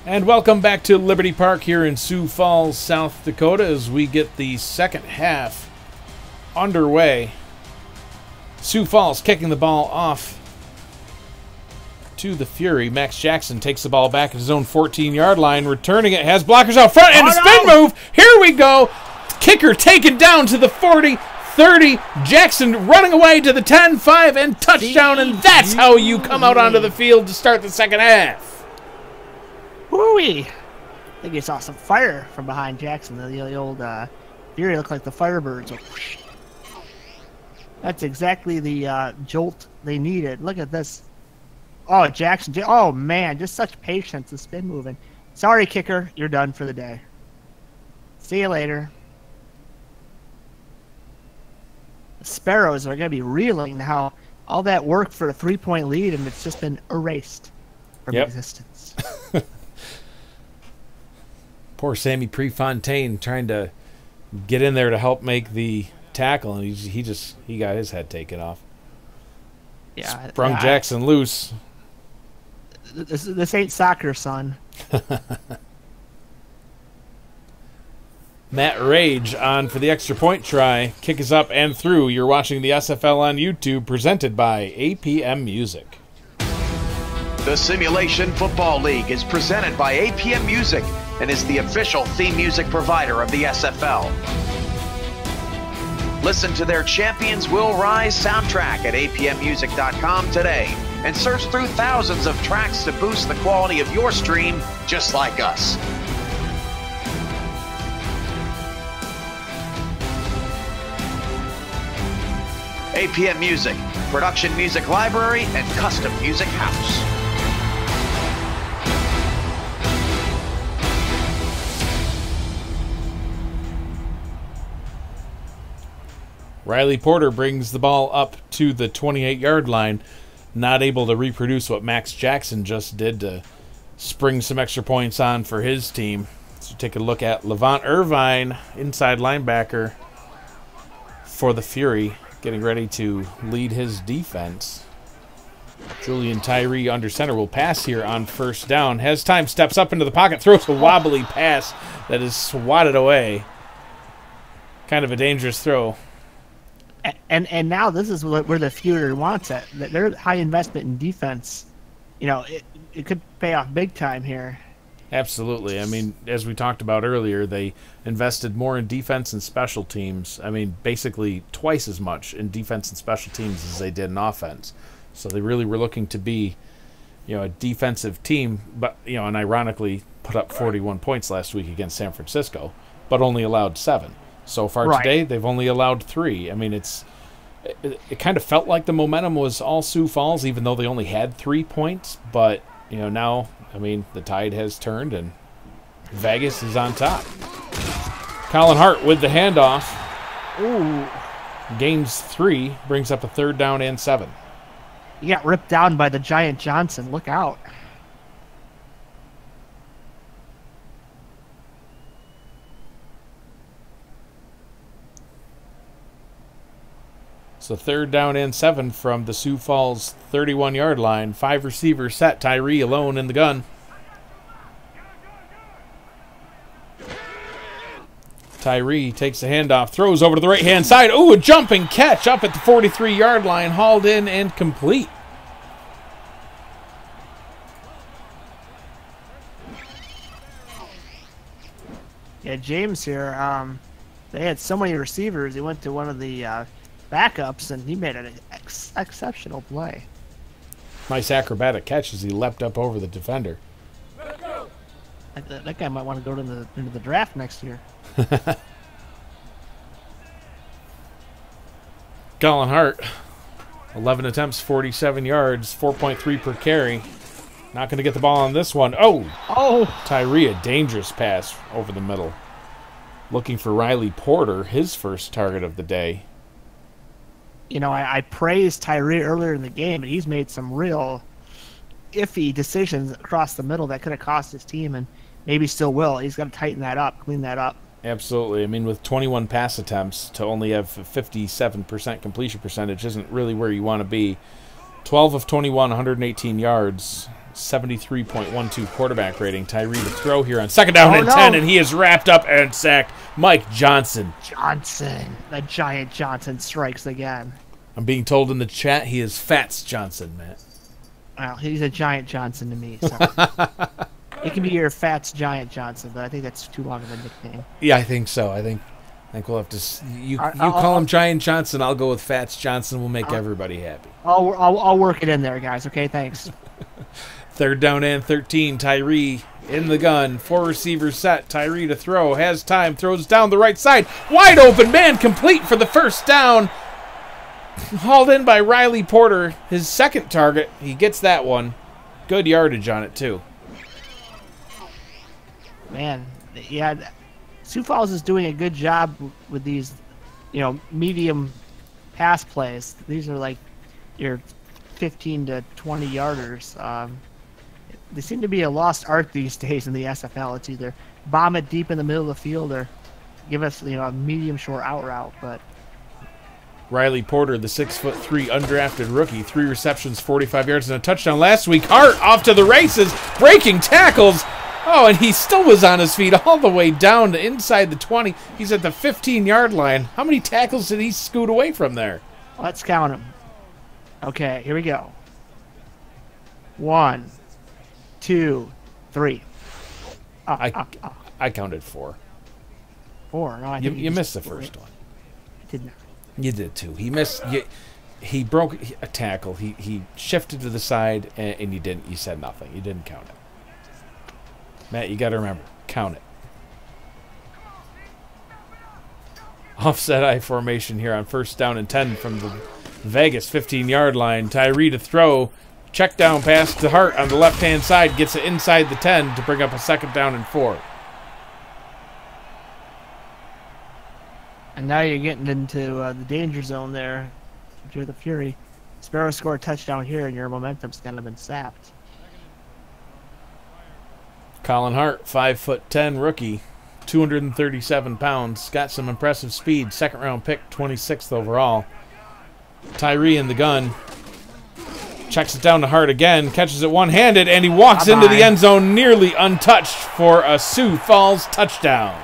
And welcome back to Liberty Park here in Sioux Falls, South Dakota, as we get the second half underway. Sioux Falls kicking the ball off to the Fury. Max Jackson takes the ball back at his own 14-yard line, returning it, has blockers out front, and a spin move. Here we go. Kicker taken down to the 40, 30. Jackson running away to the 10, 5, and touchdown, and that's how you come out onto the field to start the second half. Woo-wee! I think he saw some fire from behind Jackson. The old Fury looked like the Firebirds. That's exactly the jolt they needed. Look at this. Oh, Jackson. Oh, man. Just such patience. The spin moving. Sorry, kicker. You're done for the day. See you later. The Sparrows are going to be reeling how all that work for a 3-point lead, and it's just been erased from existence. Poor Sammy Prefontaine trying to get in there to help make the tackle, and he got his head taken off. Yeah, sprung Jackson loose. This ain't soccer, son. Matt Rage on for the extra point try. Kick is up and through. You're watching the SFL on YouTube, presented by APM Music. The Simulation Football League is presented by APM Music and is the official theme music provider of the SFL. Listen to their Champions Will Rise soundtrack at apmmusic.com today and search through thousands of tracks to boost the quality of your stream just like us. APM Music, production music library and custom music house. Riley Porter brings the ball up to the 28-yard line, not able to reproduce what Max Jackson just did to spring some extra points on for his team. So take a look at Levant Irvine, inside linebacker for the Fury, getting ready to lead his defense. Julian Tyree under center will pass here on first down. Has time, steps up into the pocket, throws a wobbly pass that is swatted away. Kind of a dangerous throw. And now this is where the Fury wants it. Their high investment in defense, you know, it could pay off big time here. Absolutely. I mean, as we talked about earlier, they invested more in defense and special teams. I mean, basically twice as much in defense and special teams as they did in offense. So they really were looking to be, you know, a defensive team, but, you know, and ironically put up 41 points last week against San Francisco, but only allowed 7. So far today, they've only allowed 3. I mean, it kind of felt like the momentum was all Sioux Falls, even though they only had 3 points. But, you know, now, I mean, the tide has turned, and Vegas is on top. Colin Hart with the handoff. Ooh. Gains 3, brings up a 3rd down and 7. You got ripped down by the giant Johnson. Look out. So 3rd down and 7 from the Sioux Falls 31-yard line. 5 receivers set. Tyree alone in the gun. Tyree takes the handoff, throws over to the right-hand side. Ooh, a jumping catch up at the 43-yard line, hauled in and complete. Yeah, James here, they had so many receivers, he went to one of the backups, and he made an exceptional play. Nice acrobatic catch as he leapt up over the defender. That guy might want to go into the draft next year. Colin Hart, 11 attempts, 47 yards, 4.3 per carry. Not going to get the ball on this one. Oh! Tyree, a dangerous pass over the middle. Looking for Riley Porter, his first target of the day. You know, I praised Tyree earlier in the game, and he's made some real iffy decisions across the middle that could have cost his team, and maybe still will. He's got to tighten that up, clean that up. Absolutely. I mean, with 21 pass attempts to only have 57% completion percentage isn't really where you want to be. 12 of 21, 118 yards, 73.12 quarterback rating. Tyree to throw here on second down and 10, and he is wrapped up and sacked. Mike Johnson. The giant Johnson strikes again. I'm being told in the chat he is Fats Johnson, Matt. Well, he's a giant Johnson to me. So. It can be your Fats Giant Johnson, but I think that's too long of a nickname. Yeah, I think so. I think we'll have to. You call him Giant Johnson. I'll go with Fats Johnson. We'll make everybody happy. I'll work it in there, guys. Okay, thanks. Third down and 13. Tyree in the gun. 4 receivers set. Tyree to throw. Has time. Throws down the right side. Wide open man. Complete for the first down. Hauled in by Riley Porter. His second target. He gets that one. Good yardage on it, too. Man, yeah, Sioux Falls is doing a good job with these, medium pass plays. These are like your 15 to 20 yarders. They seem to be a lost art these days in the SFL. It's either bomb it deep in the middle of the field or give us, a medium short out route. But Riley Porter, the 6'3" undrafted rookie, 3 receptions, 45 yards, and a touchdown last week. Hart off to the races, breaking tackles. Oh, and he still was on his feet all the way down to inside the 20. He's at the 15-yard line. How many tackles did he scoot away from there? Let's count them. Okay, here we go. 1, 2, 3. I counted 4. 4. No, you missed the first one. I did not. You did too. He missed. He broke a tackle. He shifted to the side, and you didn't. You said nothing. You didn't count it. Matt, you got to remember, count it. Offset I formation here on first down and 10 from the Vegas 15-yard line. Tyree to throw. Check down pass to Hart on the left-hand side. Gets it inside the 10 to bring up a second down and 4. And now you're getting into the danger zone there. You're the Fury. Sparrows score a touchdown here, and your momentum's kind of been sapped. Colin Hart, 5'10" rookie, 237 pounds. Got some impressive speed. Second-round pick, 26th overall. Tyree in the gun. Checks it down to Hart again. Catches it one-handed, and he walks into the end zone nearly untouched for a Sioux Falls touchdown.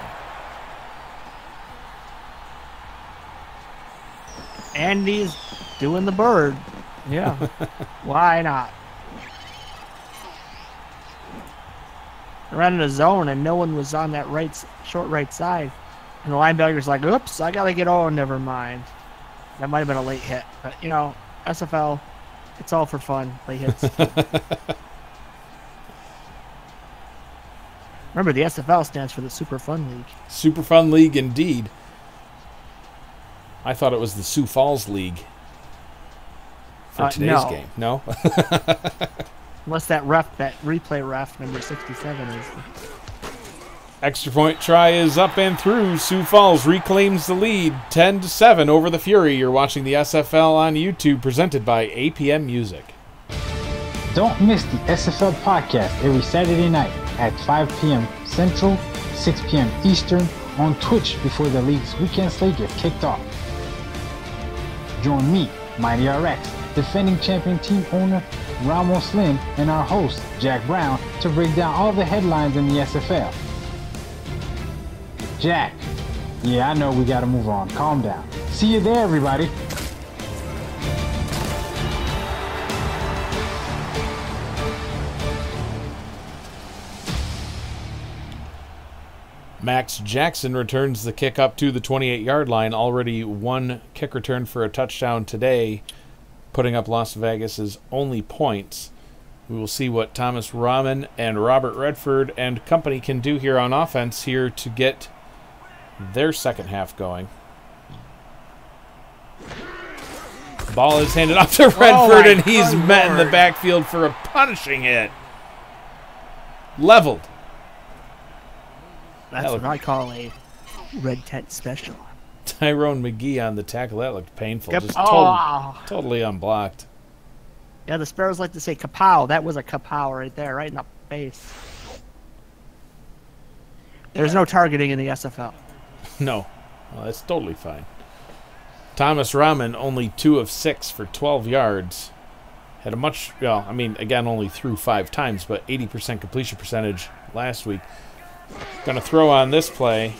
And he's doing the bird. Yeah. Why not? Ran in a zone and no one was on that short right side. And the linebacker's like, oops, I gotta get on, never mind. That might have been a late hit. But, SFL, it's all for fun, late hits. Remember, the SFL stands for the Super Fun League. Super Fun League, indeed. I thought it was the Sioux Falls League for today's game. No? Unless that replay ref, number 67, is. Extra point try is up and through. Sioux Falls reclaims the lead, 10-7 over the Fury. You're watching the SFL on YouTube, presented by APM Music. Don't miss the SFL podcast every Saturday night at 5 p.m. Central, 6 p.m. Eastern on Twitch before the league's weekend slate gets kicked off. Join me, Mighty RX, defending champion team owner Ramos Lynn, and our host, Jack Brown, to break down all the headlines in the SFL. Jack, yeah, I know we gotta move on. Calm down. See you there, everybody. Max Jackson returns the kick up to the 28-yard line. Already one kick return for a touchdown today, putting up Las Vegas's only points. We will see what Thomas Rahman and Robert Redford and company can do here on offense here to get their second half going. Ball is handed off to Redford, and he's met in the backfield for a punishing hit. Leveled. That's what I call a red tent special. Tyrone McGee on the tackle. That looked painful. Yep. Just totally unblocked. Yeah, the Sparrows like to say kapow. That was a kapow right there, right in the face. There's no targeting in the SFL. No. Well, that's totally fine. Thomas Rahman only 2 of 6 for 12 yards. Had a much, well, I mean, again, only threw 5 times, but 80% completion percentage last week. Going to throw on this play.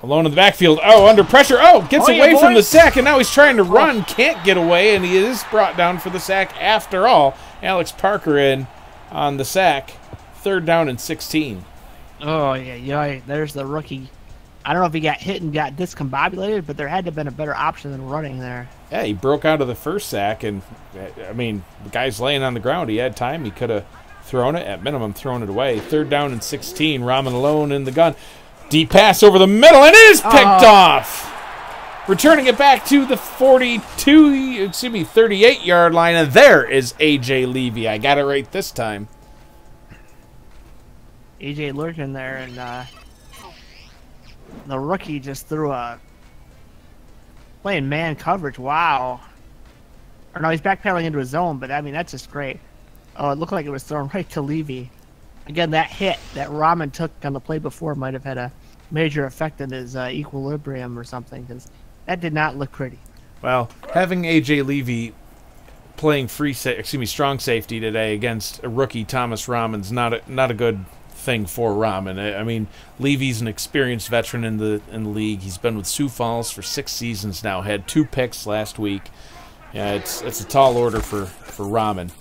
Alone in the backfield. Oh, under pressure. Oh, gets away from the sack, and now he's trying to run. Can't get away, and he is brought down for the sack after all. Alex Parker in on the sack. 3rd down and 16. Oh, yeah. There's the rookie. I don't know if he got hit and got discombobulated, but there had to have been a better option than running there. Yeah, he broke out of the first sack, and, I mean, the guy's laying on the ground. He had time. He could have thrown it, at minimum, thrown it away. 3rd down and 16. Rahman alone in the gun. Deep pass over the middle, and it is picked off. Returning it back to the 38-yard line, and there is A.J. Levy. I got it right this time. A.J. lurking there, and the rookie just threw a playing man coverage. Wow. Or no, he's backpedaling into his zone, but I mean, that's just great. Oh, it looked like it was thrown right to Levy. Again, that hit that Rahman took on the play before might have had a major effect on his equilibrium or something, because that did not look pretty. Well, having A.J. Levy playing strong safety today against a rookie Thomas Rahman's not a good thing for Rahman. I mean, Levy's an experienced veteran in the league. He's been with Sioux Falls for 6 seasons now. Had 2 picks last week. Yeah, it's a tall order for Rahman.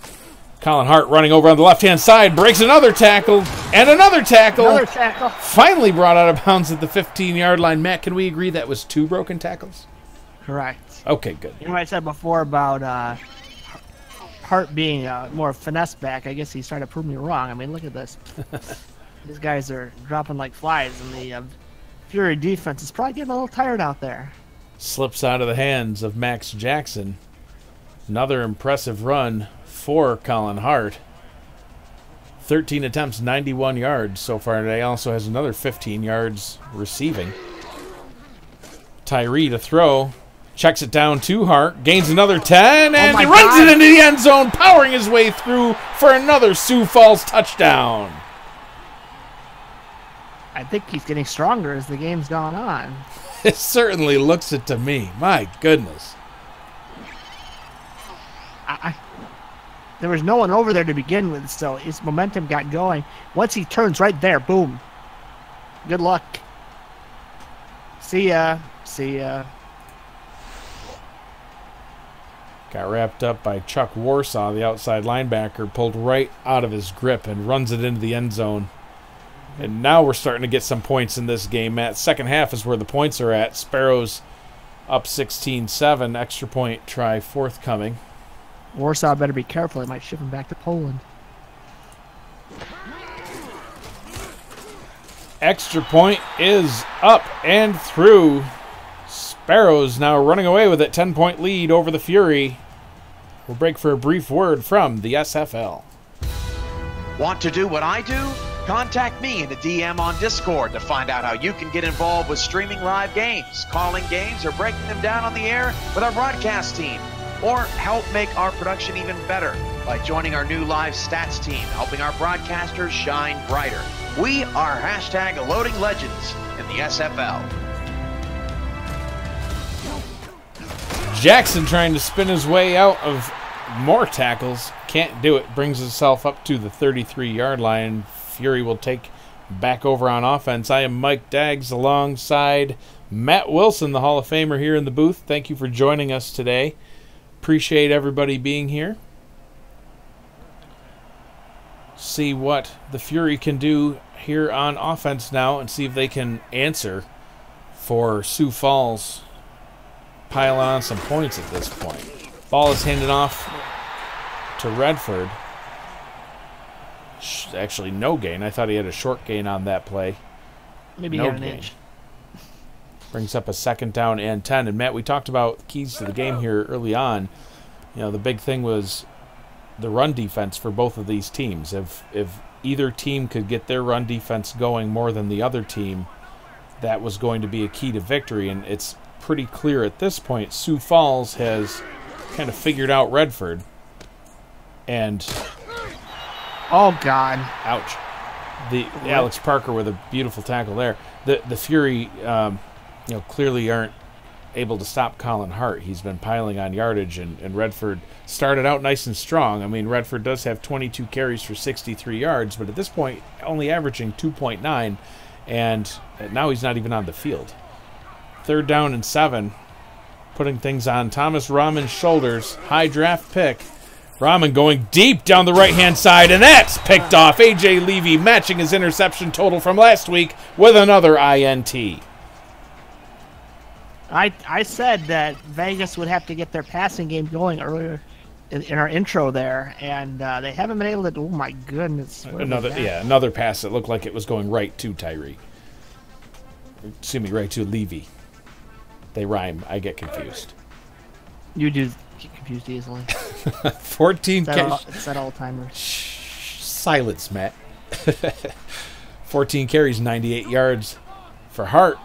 Colin Hart running over on the left-hand side, breaks another tackle, and another tackle. Another tackle. Finally brought out of bounds at the 15-yard line. Matt, can we agree that was 2 broken tackles? Correct. Okay, good. You know what I said before about Hart being more finesse back? I guess he's trying to prove me wrong. I mean, look at this. These guys are dropping like flies, and the Fury defense is probably getting a little tired out there. Slips out of the hands of Max Jackson. Another impressive run for Colin Hart. 13 attempts, 91 yards so far today. Also has another 15 yards receiving. Tyree to throw. Checks it down to Hart. Gains another 10, and he runs it into the end zone, powering his way through for another Sioux Falls touchdown. I think he's getting stronger as the game's gone on. It certainly looks it to me. My goodness. There was no one over there to begin with, so his momentum got going. Once he turns right there, boom. Good luck. See ya. See ya. Got wrapped up by Chuck Warsaw, the outside linebacker, pulled right out of his grip and runs it into the end zone. And now we're starting to get some points in this game, Matt. Second half is where the points are at. Sparrows up 16-7. Extra point try forthcoming. Warsaw better be careful. They might ship him back to Poland. Extra point is up and through. Sparrows now running away with it. 10-point lead over the Fury. We'll break for a brief word from the SFL. Want to do what I do? Contact me in the DM on Discord to find out how you can get involved with streaming live games, calling games, or breaking them down on the air with our broadcast team. Or help make our production even better by joining our new live stats team, helping our broadcasters shine brighter. We are hashtag Loading Legends in the SFL. Jackson trying to spin his way out of more tackles. Can't do it. Brings himself up to the 33-yard line. Fury will take back over on offense. I am Mike Daggs alongside Matt Willson, the Hall of Famer, here in the booth. Thank you for joining us today. Appreciate everybody being here. See what the Fury can do here on offense now and see if they can answer for Sioux Falls piling on some points at this point. Ball is handed off to Redford. Actually, no gain. I thought he had a short gain on that play. Maybe no he had an gain. inch. Brings up a 2nd down and 10. And, Matt, we talked about keys to the game here early on. You know, the big thing was the run defense for both of these teams. If either team could get their run defense going more than the other team, that was going to be a key to victory. And it's pretty clear at this point Sioux Falls has kind of figured out Redford. And... oh, God. ouch. The Alex Parker with a beautiful tackle there. The Fury... clearly aren't able to stop Colin Hart. He's been piling on yardage, and Redford started out nice and strong. I mean, Redford does have 22 carries for 63 yards, but at this point, only averaging 2.9, and now he's not even on the field. 3rd down and 7, putting things on Thomas Rahman's shoulders. High draft pick. Rahman going deep down the right-hand side, and that's picked off. A.J. Levy matching his interception total from last week with another INT. I said that Vegas would have to get their passing game going earlier in our intro there, and they haven't been able to. Oh my goodness! Another pass that looked like it was going right to Tyree. Excuse me, right to Levy. They rhyme. I get confused. You do get confused easily. 14 It's that all-timer. Silence, Matt. 14 carries, 98 yards for Hart.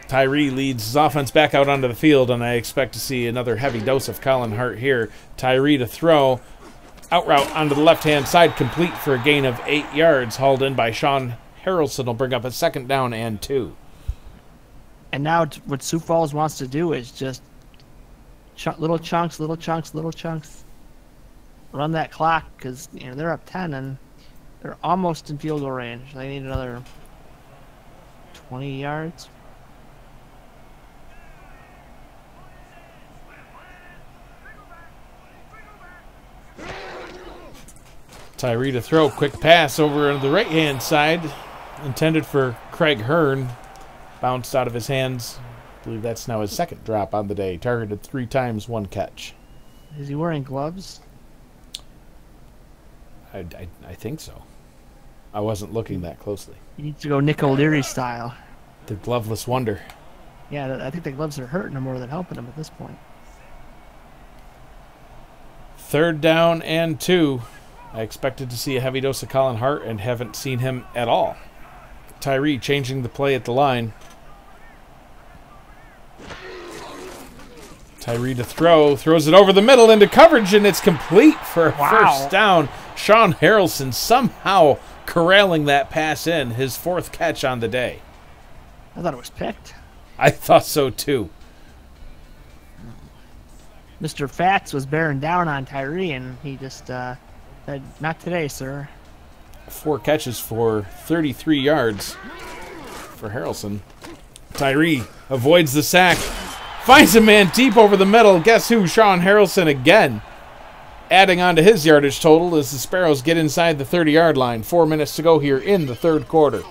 Tyree leads his offense back out onto the field, and I expect to see another heavy dose of Colin Hart here. Tyree to throw. Out route onto the left-hand side, complete for a gain of 8 yards. Hauled in by Sean Harrelson will bring up a 2nd down and 2. And now what Sioux Falls wants to do is just little chunks. Run that clock because they're up 10 and they're almost in field goal range. They need another 20 yards. Tyree to throw. Quick pass over on the right-hand side. Intended for Craig Hearn. Bounced out of his hands. I believe that's now his 2nd drop on the day. Targeted 3 times, 1 catch. Is he wearing gloves? I think so. I wasn't looking that closely. You need to go Nick O'Leary style. The gloveless wonder. Yeah, I think the gloves are hurting him more than helping him at this point. 3rd down and 2. I expected to see a heavy dose of Colin Hart and haven't seen him at all. Tyree changing the play at the line. Tyree to throw. Throws it over the middle into coverage, and it's complete for a 1st down. Sean Harrelson somehow corralling that pass in. His 4th catch on the day. I thought it was picked. I thought so, too. Mr. Fats was bearing down on Tyree, and he just said, not today, sir. 4 catches for 33 yards for Harrelson. Tyree avoids the sack. Finds a man deep over the middle. Guess who? Sean Harrelson again. Adding on to his yardage total as the Sparrows get inside the 30-yard line. 4 minutes to go here in the 3rd quarter.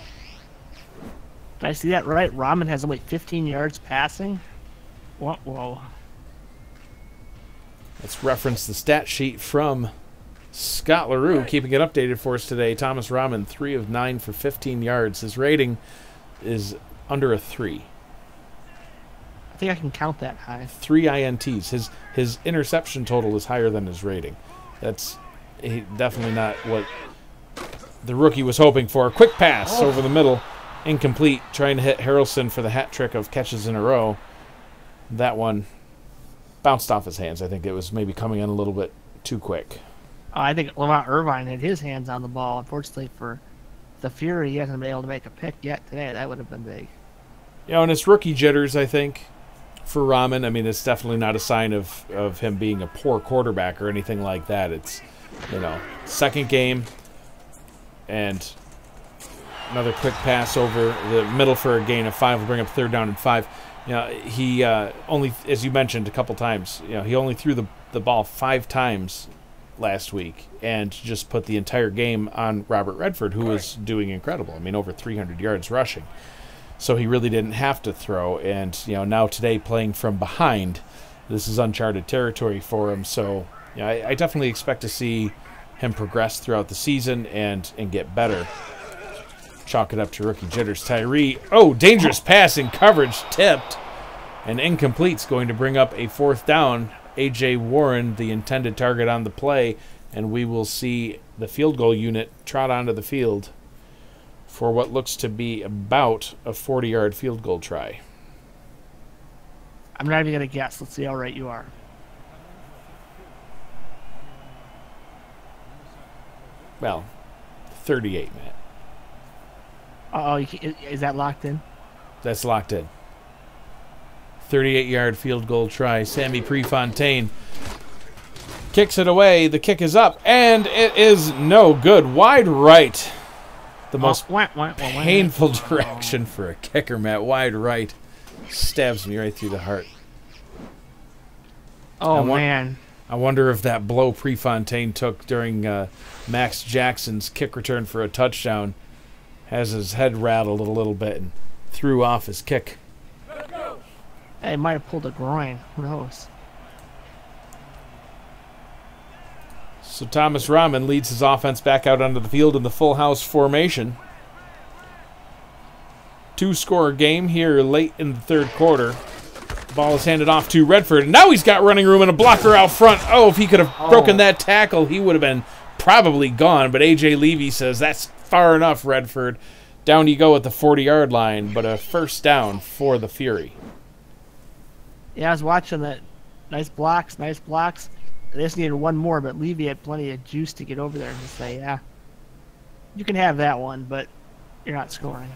Did I see that right? Rahman has only 15 yards passing? Whoa. Let's reference the stat sheet from Scott LaRue, keeping it updated for us today. Thomas Rahman, 3 of 9 for 15 yards. His rating is under a 3. I think I can count that high. 3 INTs. His interception total is higher than his rating. That's definitely not what the rookie was hoping for. Quick pass over the middle. Incomplete. Trying to hit Harrelson for the hat trick of catches in a row. That one bounced off his hands. I think it was maybe coming in a little bit too quick. I think Lamont Irvine had his hands on the ball. Unfortunately for the Fury, he hasn't been able to make a pick yet today. That would have been big. And it's rookie jitters, I think, for Rahman. I mean, it's definitely not a sign of him being a poor quarterback or anything like that. It's, 2nd game, and another quick pass over the middle for a gain of 5 will bring up 3rd down and 5. He only, as you mentioned a couple times, he only threw the ball 5 times last week and just put the entire game on Robert Redford, who was doing incredible. I mean, over 300 yards rushing. So he really didn't have to throw. And, now today playing from behind, this is uncharted territory for him. So, I definitely expect to see him progress throughout the season and get better. Chalk it up to rookie jitters. Tyree, dangerous pass in coverage, tipped. And incomplete's going to bring up a 4th down. A.J. Warren, the intended target on the play, and we will see the field goal unit trot onto the field for what looks to be about a 40-yard field goal try. I'm not even going to guess. Let's see how right you are. Well, 38, Matt. Is that locked in? That's locked in. 38-yard field goal try. Sammy Prefontaine kicks it away. The kick is up, and it is no good. Wide right. The most painful direction for a kicker, Matt. Wide right. Stabs me right through the heart. Oh, man. I wonder if that blow Prefontaine took during Max Jackson's kick return for a touchdown has his head rattled a little bit and threw off his kick. Hey, he might have pulled a groin. Who knows? So Thomas Rahman leads his offense back out onto the field in the full house formation. 2-score game here late in the third quarter. Ball is handed off to Redford. And now he's got running room and a blocker out front. Oh, if he could have broken that tackle, he would have been probably gone. But A.J. Levy says, that's far enough, Redford. Down you go at the 40-yard line, but a first down for the Fury. Yeah, I was watching that. Nice blocks, nice blocks. They just needed one more, but Levy had plenty of juice to get over there and just say, yeah, you can have that one, but you're not scoring.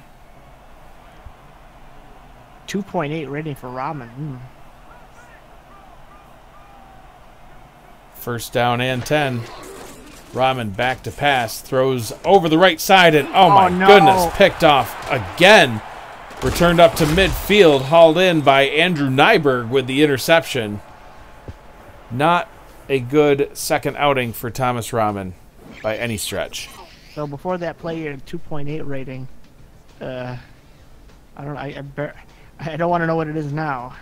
2.8 rating for Rahman. First down and 10. Rahman back to pass, throws over the right side, and oh my goodness, picked off again. Returned up to midfield, hauled in by Andrew Nyberg with the interception. Not a good second outing for Thomas Rahman by any stretch. So before that play, you had a 2.8 rating. I don't want to know what it is now.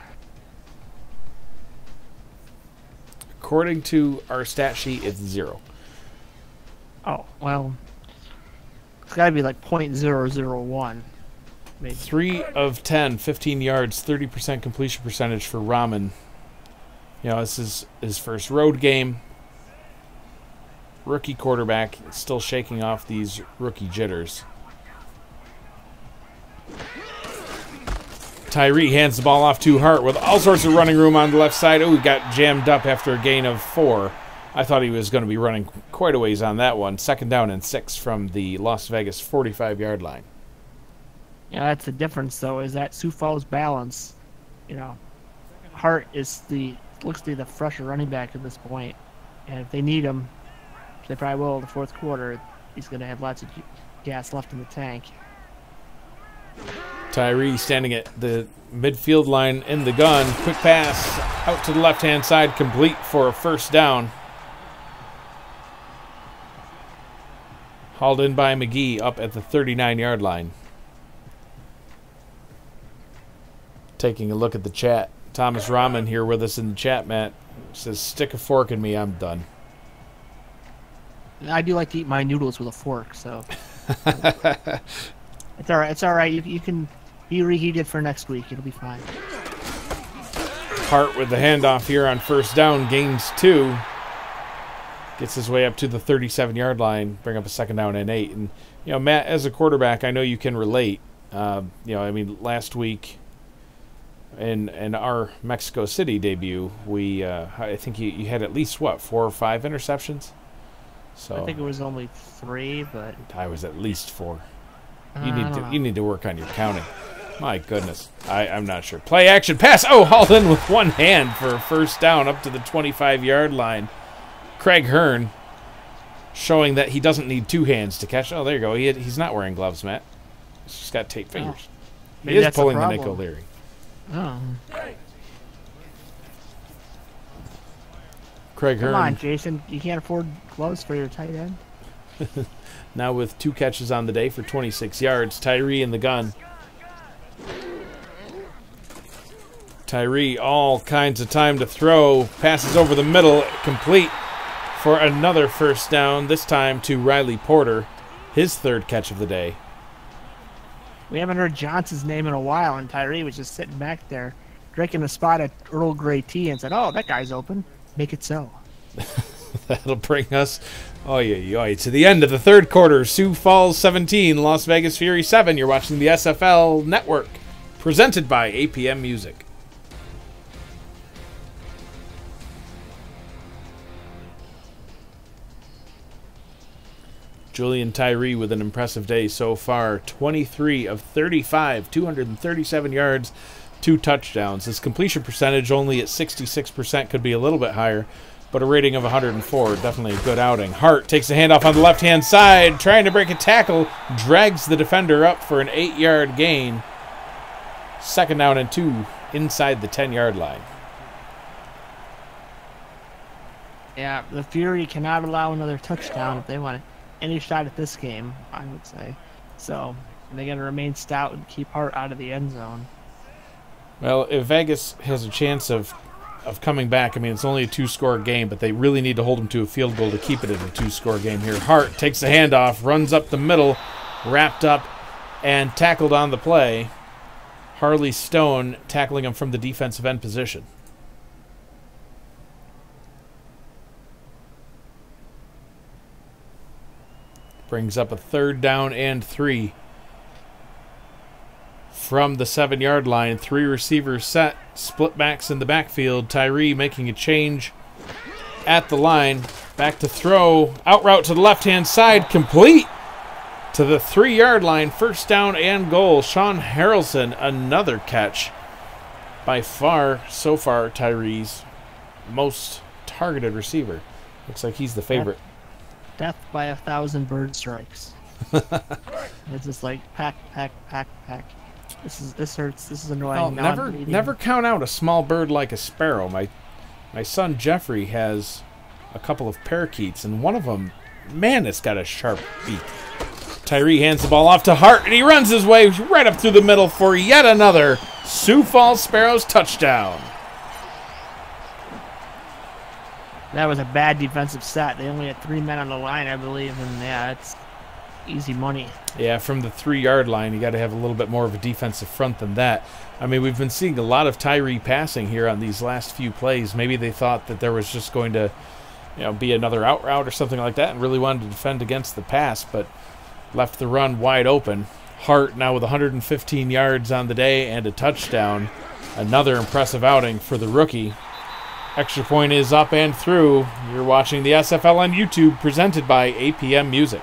According to our stat sheet, it's 0. Oh, well, it's got to be like 0.001. Maybe. 3 of 10, 15 yards, 30% completion percentage for Rahman. You know, this is his first road game. Rookie quarterback, still shaking off these rookie jitters. Tyree hands the ball off to Hart with all sorts of running room on the left side. Oh, he got jammed up after a gain of 4. I thought he was going to be running quite a ways on that one. Second down and 6 from the Las Vegas 45-yard line. Yeah, that's the difference, though, is that Sioux Falls balance. You know, Hart looks to be the fresher running back at this point. And if they need him, they probably will in the fourth quarter, he's going to have lots of gas left in the tank. Tyree standing at the midfield line in the gun. Quick pass out to the left-hand side, complete for a first down. Hauled in by McGee up at the 39-yard line. Taking a look at the chat. Thomas Rahman here with us in the chat, Matt. Says, stick a fork in me, I'm done. I do like to eat my noodles with a fork, so... It's all right. It's all right. You can be reheated for next week. It'll be fine. Hart with the handoff here on first down, gains 2. Gets his way up to the 37-yard line, bring up a second down and 8. And, you know, Matt, as a quarterback, I know you can relate. You know, I mean, last week in our Mexico City debut, we I think you had at least, what, 4 or 5 interceptions? So I think it was only 3, but... I was at least 4. You need to work on your counting. My goodness. I'm not sure. Play action pass. Oh, hauled in with one hand for a first down up to the 25-yard line. Craig Hearn showing that he doesn't need 2 hands to catch. Oh, there you go. He's not wearing gloves, Matt. He's just got taped fingers. Oh, he is pulling the Nick O'Leary. Oh. Craig Hearn. Come on, Jason. You can't afford gloves for your tight end. Now with 2 catches on the day for 26 yards. Tyree in the gun. Tyree, all kinds of time to throw. Passes over the middle, complete for another first down, this time to Riley Porter, his 3rd catch of the day. We haven't heard Johnson's name in a while, and Tyree was just sitting back there, drinking a spot of Earl Grey tea, and said, oh, that guy's open. Make it so. That'll bring us to the end of the third quarter. Sioux Falls 17, Las Vegas Fury 7. You're watching the SFL Network, presented by APM Music. Julian Tyree with an impressive day so far. 23 of 35, 237 yards, 2 touchdowns. His completion percentage only at 66%, could be a little bit higher, but a rating of 104, definitely a good outing. Hart takes the handoff on the left-hand side, trying to break a tackle, drags the defender up for an 8-yard gain. 2nd down and 2 inside the 10-yard line. Yeah, the Fury cannot allow another touchdown if they want any shot at this game, I would say. So they got to remain stout and keep Hart out of the end zone. Well, if Vegas has a chance of coming back, I mean, it's only a 2-score game, but they really need to hold them to a field goal to keep it at a 2-score game here. Hart takes the handoff, runs up the middle, wrapped up and tackled on the play. Harley Stone tackling him from the defensive end position. Brings up a 3rd down and 3 from the 7-yard line. 3 receivers set, split backs in the backfield. Tyree making a change at the line. Back to throw, out route to the left-hand side, complete to the 3-yard line. 1st down and goal. Sean Harrelson, another catch. By far, so far, Tyree's most targeted receiver. Looks like he's the favorite. Death by 1,000 bird strikes. It's just like pack. This hurts. This is annoying. Oh, never count out a small bird like a sparrow. My son Jeffrey has a couple of parakeets, and one of them, man, it's got a sharp beak. Tyree hands the ball off to Hart, and he runs his way right up through the middle for yet another Sioux Falls Sparrows touchdown. That was a bad defensive set. They only had 3 men on the line, I believe, and yeah, it's easy money. Yeah, from the 3-yard line, you got to have a little bit more of a defensive front than that. I mean, we've been seeing a lot of Tyree passing here on these last few plays. Maybe they thought that there was just going to, be another out route or something like that, and really wanted to defend against the pass, but left the run wide open. Hart now with 115 yards on the day and a touchdown. Another impressive outing for the rookie. Extra point is up and through. You're watching the SFL on YouTube, presented by APM Music.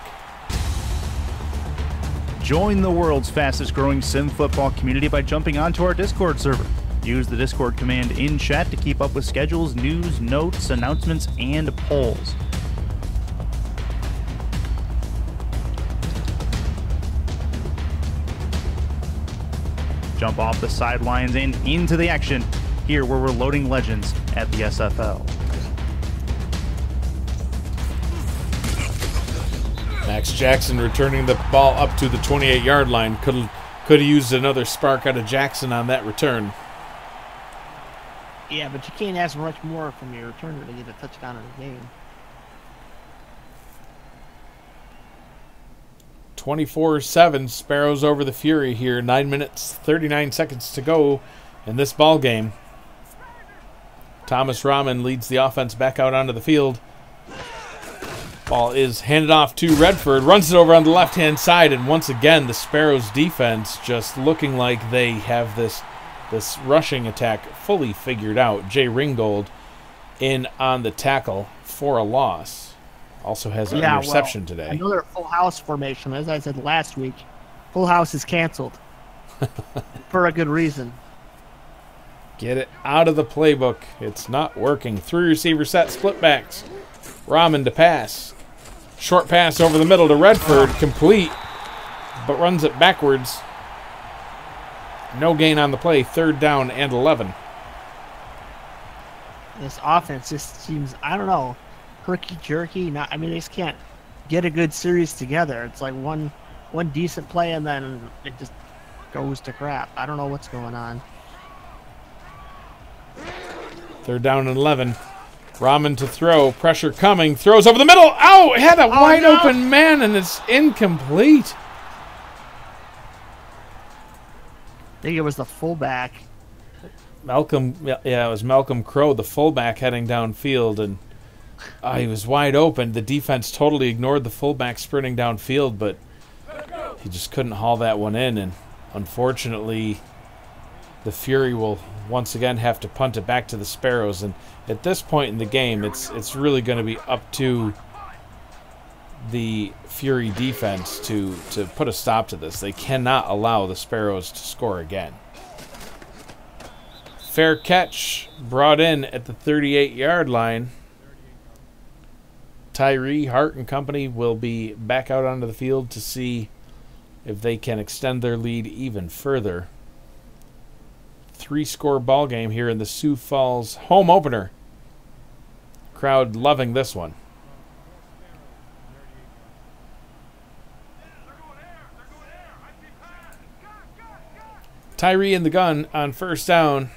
Join the world's fastest growing sim football community by jumping onto our Discord server. Use the Discord command in chat to keep up with schedules, news, notes, announcements, and polls. Jump off the sidelines and into the action, here where we're loading legends at the SFL. Max Jackson returning the ball up to the 28-yard line. Could have used another spark out of Jackson on that return. Yeah, but you can't ask much more from your returner to get a touchdown in the game. 24-7, Sparrows over the Fury here. 9 minutes, 39 seconds to go in this ball game. Thomas Rahman leads the offense back out onto the field. Ball is handed off to Redford, runs it over on the left-hand side, and once again the Sparrows defense just looking like they have this rushing attack fully figured out. Jay Ringgold in on the tackle for a loss. Also has an interception today. Another full house formation. As I said last week, full house is canceled for a good reason. Get it out of the playbook. It's not working. 3 receiver set, split backs. Rahman to pass. Short pass over the middle to Redford, complete, but runs it backwards. No gain on the play, 3rd down and 11. This offense just seems, I don't know, herky-jerky. They just can't get a good series together. It's like one decent play and then it just goes to crap. I don't know what's going on. 3rd down and 11. Rahman to throw, pressure coming, throws over the middle. Ow! It had a wide open man and it's incomplete. I think it was the fullback. It was Malcolm Crow, the fullback, heading downfield, and he was wide open. The defense totally ignored the fullback sprinting downfield, but he just couldn't haul that one in, and unfortunately the Fury will once again have to punt it back to the Sparrows. And at this point in the game, it's really going to be up to the Fury defense to put a stop to this. They cannot allow the Sparrows to score again. Fair catch brought in at the 38-yard line. Tyree, Hart, and company will be back out onto the field to see if they can extend their lead even further. 3-score ball game here in the Sioux Falls home opener. Crowd loving this one. Tyree in the gun on first down.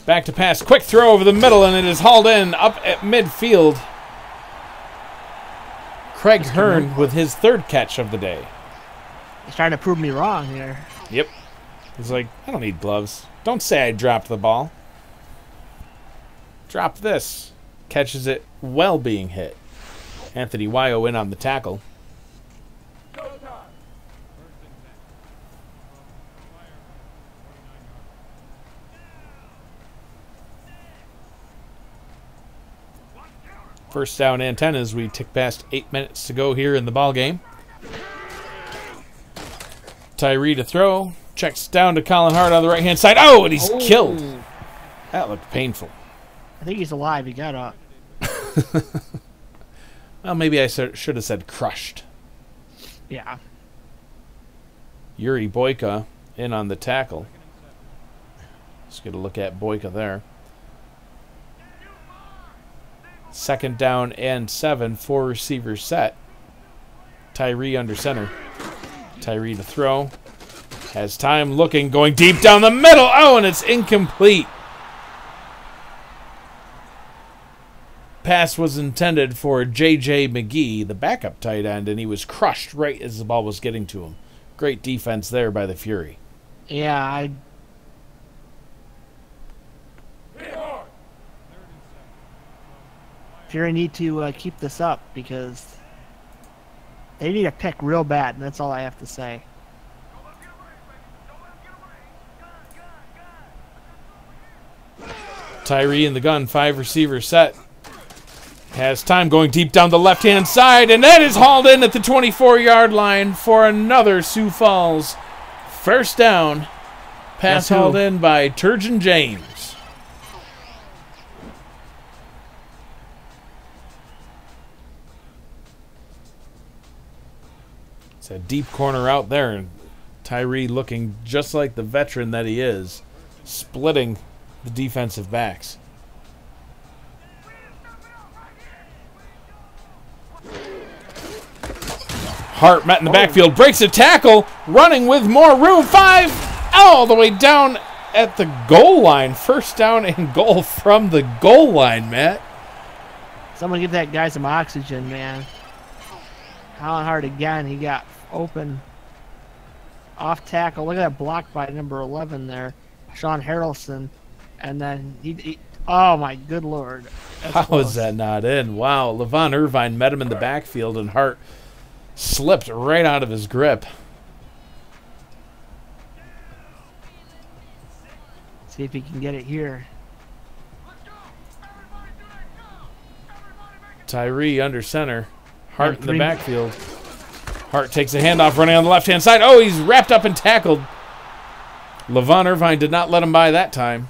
Back to pass. Quick throw over the middle, and it is hauled in up at midfield. Craig Hearn with his 3rd catch of the day. He's trying to prove me wrong here. Yep. He's like, I don't need gloves. Don't say I dropped the ball. Drop this. Catches it well being hit. Anthony Wyo in on the tackle. First down antennas. We tick past 8 minutes to go here in the ball game. Tyree to throw. Checks down to Colin Hart on the right-hand side. Oh, and he's killed. That looked painful. I think he's alive. He got up. Well, maybe I should have said crushed. Yeah. Yuri Boyka in on the tackle. Let's get a look at Boyka there. 2nd down and 7, 4 receivers set. Tyree under center. Tyree to throw. Has time looking, going deep down the middle. Oh, and it's incomplete. Pass was intended for J.J. McGee, the backup tight end, and he was crushed right as the ball was getting to him. Great defense there by the Fury. Yeah, Fury need to keep this up because they need a pick real bad, and that's all I have to say. Tyree in the gun, 5 receivers set. Has time going deep down the left-hand side, and that is hauled in at the 24-yard line for another Sioux Falls first down. Pass hauled in by Turgeon James. It's a deep corner out there, and Tyree looking just like the veteran that he is, splitting the defensive backs. Hart met in the backfield, breaks a tackle, running with more room. 5 all the way down at the goal line. First down and goal from the goal line, Matt. Someone give that guy some oxygen, man. Colin Hart again. He got open off tackle. Look at that block by number 11 there, Sean Harrelson. And then he oh my good lord. How is that not in? Wow. Levon Irvine met him in the backfield, and Hart slipped right out of his grip. See if he can get it here. Tyree under center. Hart in the backfield. Hart takes a handoff, running on the left-hand side. Oh, he's wrapped up and tackled. Levon Irvine did not let him by that time.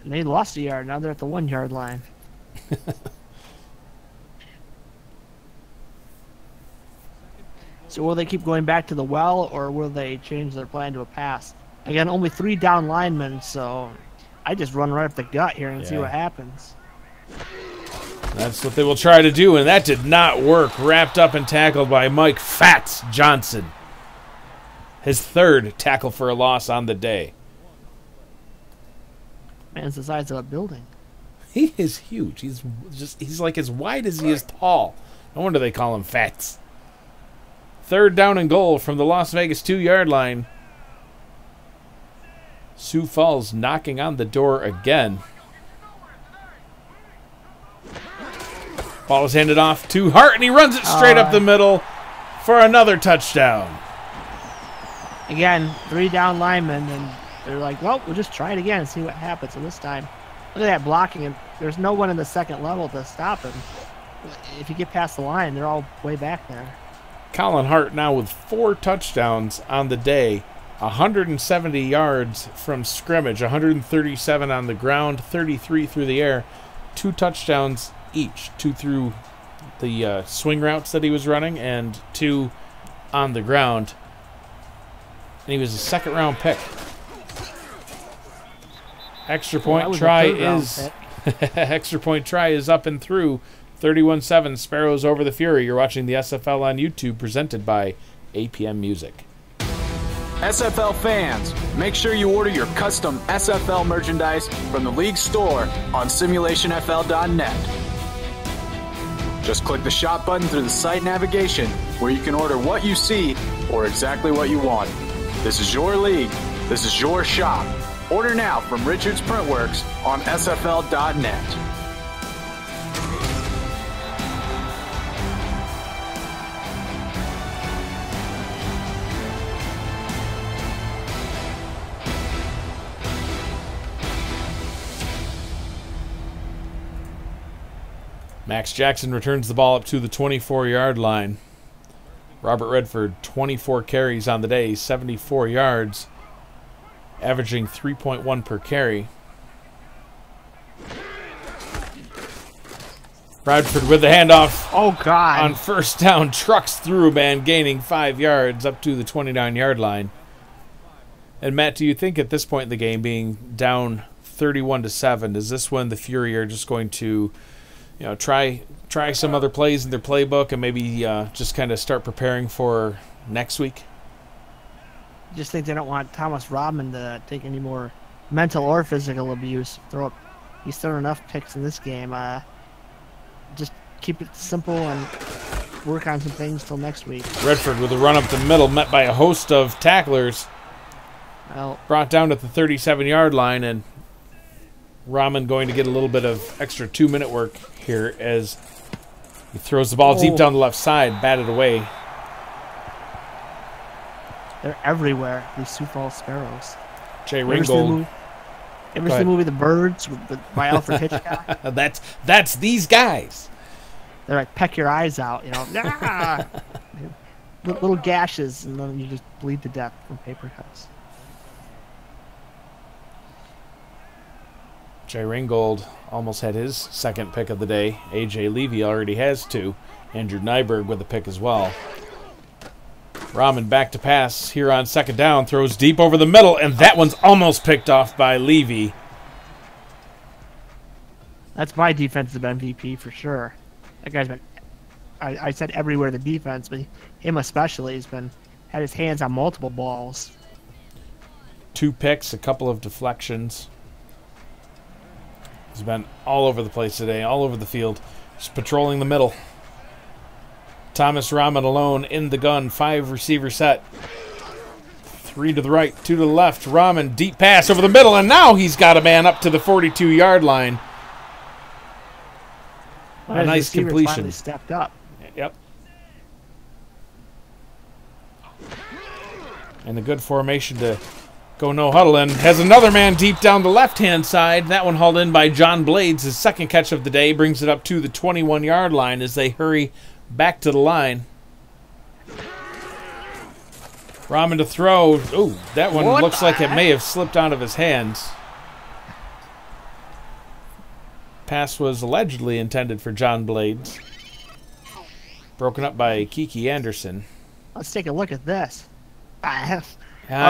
And they lost a yard. Now they're at the 1-yard line. So will they keep going back to the well, or will they change their plan to a pass? Again, only 3 down linemen, so I just run right up the gut here and see what happens. That's what they will try to do, and that did not work. Wrapped up and tackled by Mike Fats Johnson. His 3rd tackle for a loss on the day. Man's the size of a building. He is huge. He's like as wide as he is tall. No wonder they call him Fats. 3rd down and goal from the Las Vegas 2-yard line. Sioux Falls knocking on the door again. Ball is handed off to Hart, and he runs it straight up the middle for another touchdown. Again, 3 down linemen, and they're like, well, we'll just try it again and see what happens. And this time, look at that blocking, and there's no one in the second level to stop him. If you get past the line, they're all way back there. Colin Hart now with 4 touchdowns on the day 170 yards from scrimmage, 137 on the ground, 33 through the air, 2 touchdowns each, 2 through the swing routes that he was running and 2 on the ground. And he was a second-round pick. Extra point try is extra point try is up and through. 31-7 Sparrows over the Fury. You're watching the SFL on YouTube, presented by APM Music. SFL fans, make sure you order your custom SFL merchandise from the league store on simulationfl.net. Just click the shop button through the site navigation where you can order what you see or exactly what you want. This is your league. This is your shop. Order now from Richards Printworks on sfl.net. Max Jackson returns the ball up to the 24-yard line. Robert Redford, 24 carries on the day, 74 yards, averaging 3.1 per carry. Bradford with the handoff. Oh, God. On first down, trucks through a man, gaining 5 yards up to the 29-yard line. And Matt, do you think at this point in the game, being down 31-7, is this when the Fury are just going to, you know, try some other plays in their playbook and maybe just kind of start preparing for next week? Just think they don't want Thomas Rodman to take any more mental or physical abuse. He's thrown enough picks in this game. Just keep it simple and work on some things till next week. Redford with a run up the middle, met by a host of tacklers. Well, brought down at the 37-yard line, and Rahman going to get a little bit of extra 2-minute work here as he throws the ball deep down the left side, batted away. They're everywhere, these Sioux Falls Sparrows. Jay Ringgold. Ever seen the movie The Birds by Alfred Hitchcock? That's these guys. They're like, peck your eyes out, you know. Ah! Little gashes, and then you just bleed to death from paper cuts. Jay Ringgold almost had his second pick of the day. A.J. Levy already has 2. Andrew Nyberg with a pick as well. Rahman back to pass here on second down. Throws deep over the middle, and that one's almost picked off by Levy. That's my defensive MVP for sure. That guy's been, I said everywhere the defense, but him especially has had his hands on multiple balls. 2 picks, a couple of deflections. He's been all over the place today, all over the field, just patrolling the middle. Thomas Rahman alone in the gun, 5 receiver set. 3 to the right, 2 to the left. Rahman, deep pass over the middle, and now he's got a man up to the 42-yard line. A nice completion. Finally stepped up. Yep. And a good formation to go no huddle, and has another man deep down the left-hand side. That one hauled in by John Blades. His second catch of the day brings it up to the 21-yard line as they hurry back to the line. Rahman to throw. Ooh, that one looks like it may have slipped out of his hands. Pass was allegedly intended for John Blades. Broken up by Kiki Anderson. Let's take a look at this. I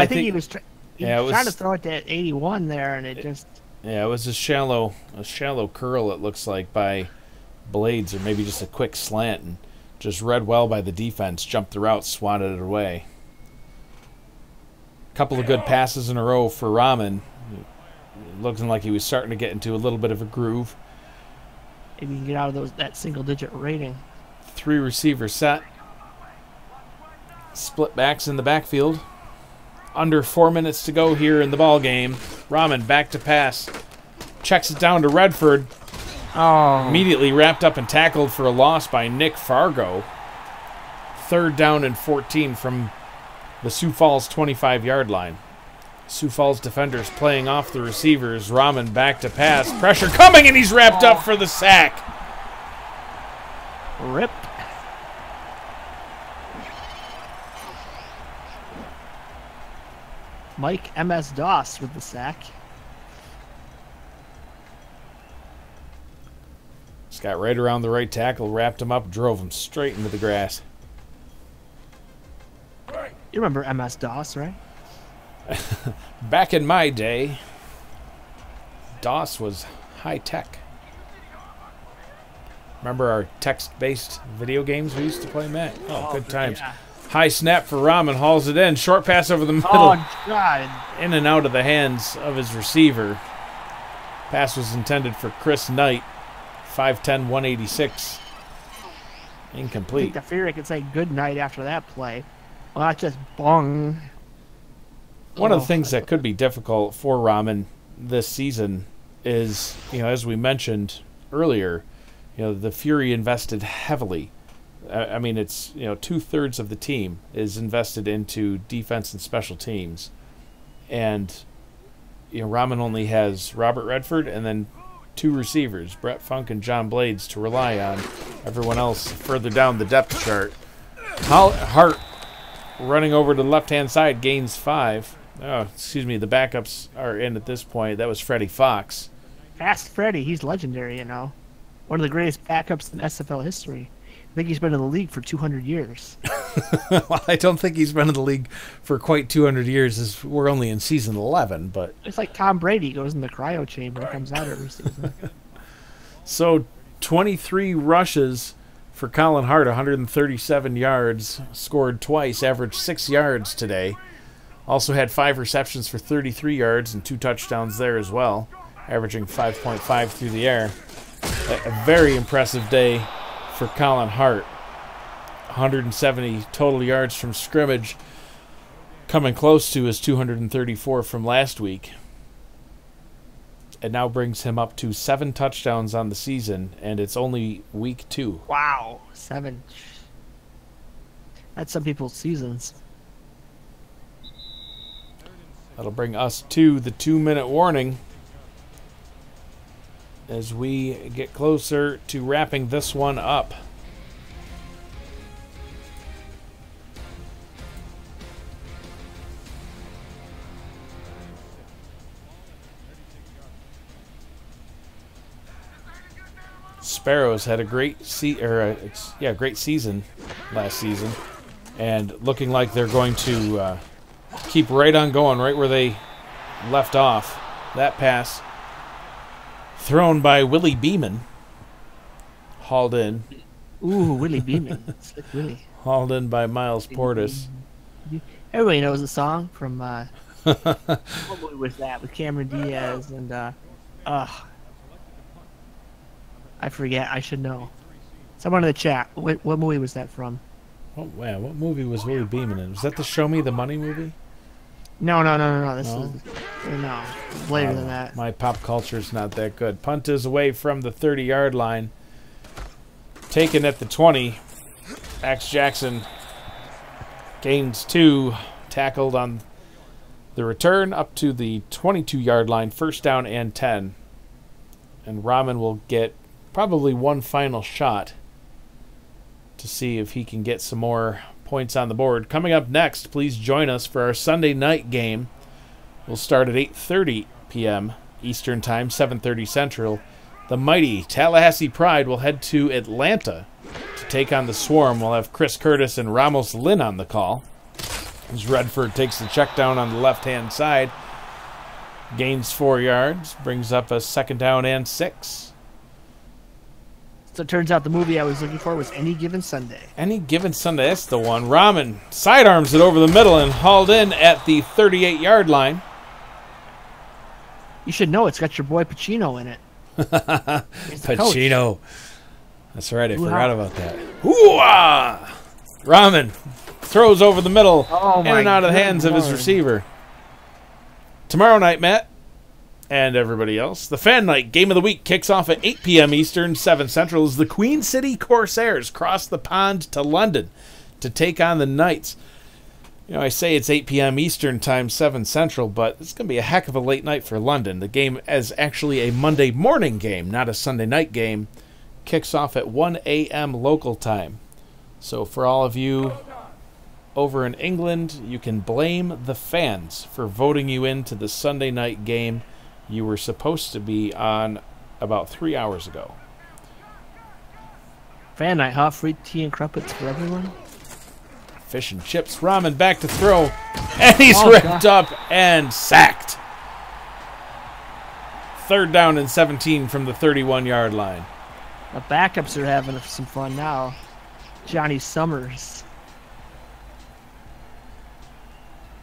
think he was trying to throw it to 81 there, and it just... Yeah, it was a shallow curl, it looks like, by Blades, or maybe just a quick slant, and just read well by the defense, jumped the route, swatted it away. Couple of good passes in a row for Rahman. Looking like he was starting to get into a little bit of a groove. Maybe you can get out of that single-digit rating. 3 receivers set. Split backs in the backfield. Under 4 minutes to go here in the ball game. Rahman back to pass. Checks it down to Redford. Oh. Immediately wrapped up and tackled for a loss by Nick Fargo. 3rd down and 14 from the Sioux Falls 25-yard line. Sioux Falls defenders playing off the receivers. Rahman back to pass. Pressure coming, and he's wrapped up for the sack. Rip. Mike M.S. Doss with the sack. Just got right around the right tackle, wrapped him up, drove him straight into the grass. You remember M.S. Doss, right? Back in my day, DOS was high tech. Remember our text-based video games we used to play, Matt? Oh, good times. Yeah. High snap for Rahman, hauls it in. Short pass over the middle. Oh, God. In and out of the hands of his receiver. Pass was intended for Chris Knight. 5'10", 186. I Incomplete. think the Fury could say good night after that play. Well, not just bong. One of the things that could be difficult for Rahman this season is, as we mentioned earlier, the Fury invested heavily. I mean, it's, 2/3 of the team is invested into defense and special teams. And, Rahman only has Robert Redford and then 2 receivers, Brett Funk and John Blades, to rely on. Everyone else further down the depth chart. Hart running over to the left-hand side, gains 5. Oh, excuse me, the backups are in at this point. That was Freddie Fox. Fast Freddy, he's legendary, One of the greatest backups in SFL history. I think he's been in the league for 200 years. Well, I don't think he's been in the league for quite 200 years. We're only in season 11, but... It's like Tom Brady goes in the cryo chamber and comes out every season. So, 23 rushes for Colin Hart, 137 yards, scored twice, averaged 6 yards today. Also had 5 receptions for 33 yards and 2 touchdowns there as well, averaging 5.5 through the air. A very impressive day for Colin Hart. 170 total yards from scrimmage, coming close to his 234 from last week. It now brings him up to 7 touchdowns on the season, and it's only week 2. Wow, 7. That's some people's seasons. That'll bring us to the 2-minute warning as we get closer to wrapping this one up. Sparrows had a great great season last season, and looking like they're going to keep right on going, right where they left off. That pass thrown by Willie Beeman, hauled in. Ooh, Willie Beeman. Slick Willie. Hauled in by Miles Portis. Everybody knows the song from what movie was that with Cameron Diaz and I forget. I should know. Someone in the chat. What movie was that from? Oh wow! What movie was Willie Beeman in? Was that the Show Me the Money movie? No. This is later than that. My pop culture's not that good. Punt is away from the 30-yard line. Taken at the 20. Max Jackson gains 2. Tackled on the return up to the 22-yard line. First down and 10. And Rahman will get probably one final shot to see if he can get some more points on the board. Coming up next, please join us for our Sunday night game. We'll start at 8:30 p.m. Eastern Time, 7:30 Central. The mighty Tallahassee Pride will head to Atlanta to take on the Swarm. We'll have Chris Curtis and Ramos Lynn on the call, as Redford takes the check down on the left-hand side. Gains 4 yards, brings up a second down and 6. So it turns out the movie I was looking for was Any Given Sunday. Any Given Sunday, that's the one. Rahman sidearms it over the middle and hauled in at the 38-yard line. You should know it's got your boy Pacino in it. Pacino. That's right, I forgot about that. Hoo-ah! Rahman throws over the middle in and out of the hands of his receiver. Tomorrow night, Matt, and everybody else, the Fan Night Game of the Week kicks off at 8 p.m. Eastern, 7 Central, as the Queen City Corsairs cross the pond to London to take on the Knights. I say it's 8 p.m. Eastern Time, 7 Central, but it's going to be a heck of a late night for London. The game is actually a Monday morning game, not a Sunday night game. Kicks off at 1 a.m. local time. So for all of you over in England, you can blame the fans for voting you into the Sunday night game you were supposed to be on about 3 hours ago. Fan night, huh? Free tea and crumpets for everyone. Fish and chips. Ramen back to throw. And he's ripped up and sacked. 3rd down and 17 from the 31-yard line. The backups are having some fun now. Johnny Summers.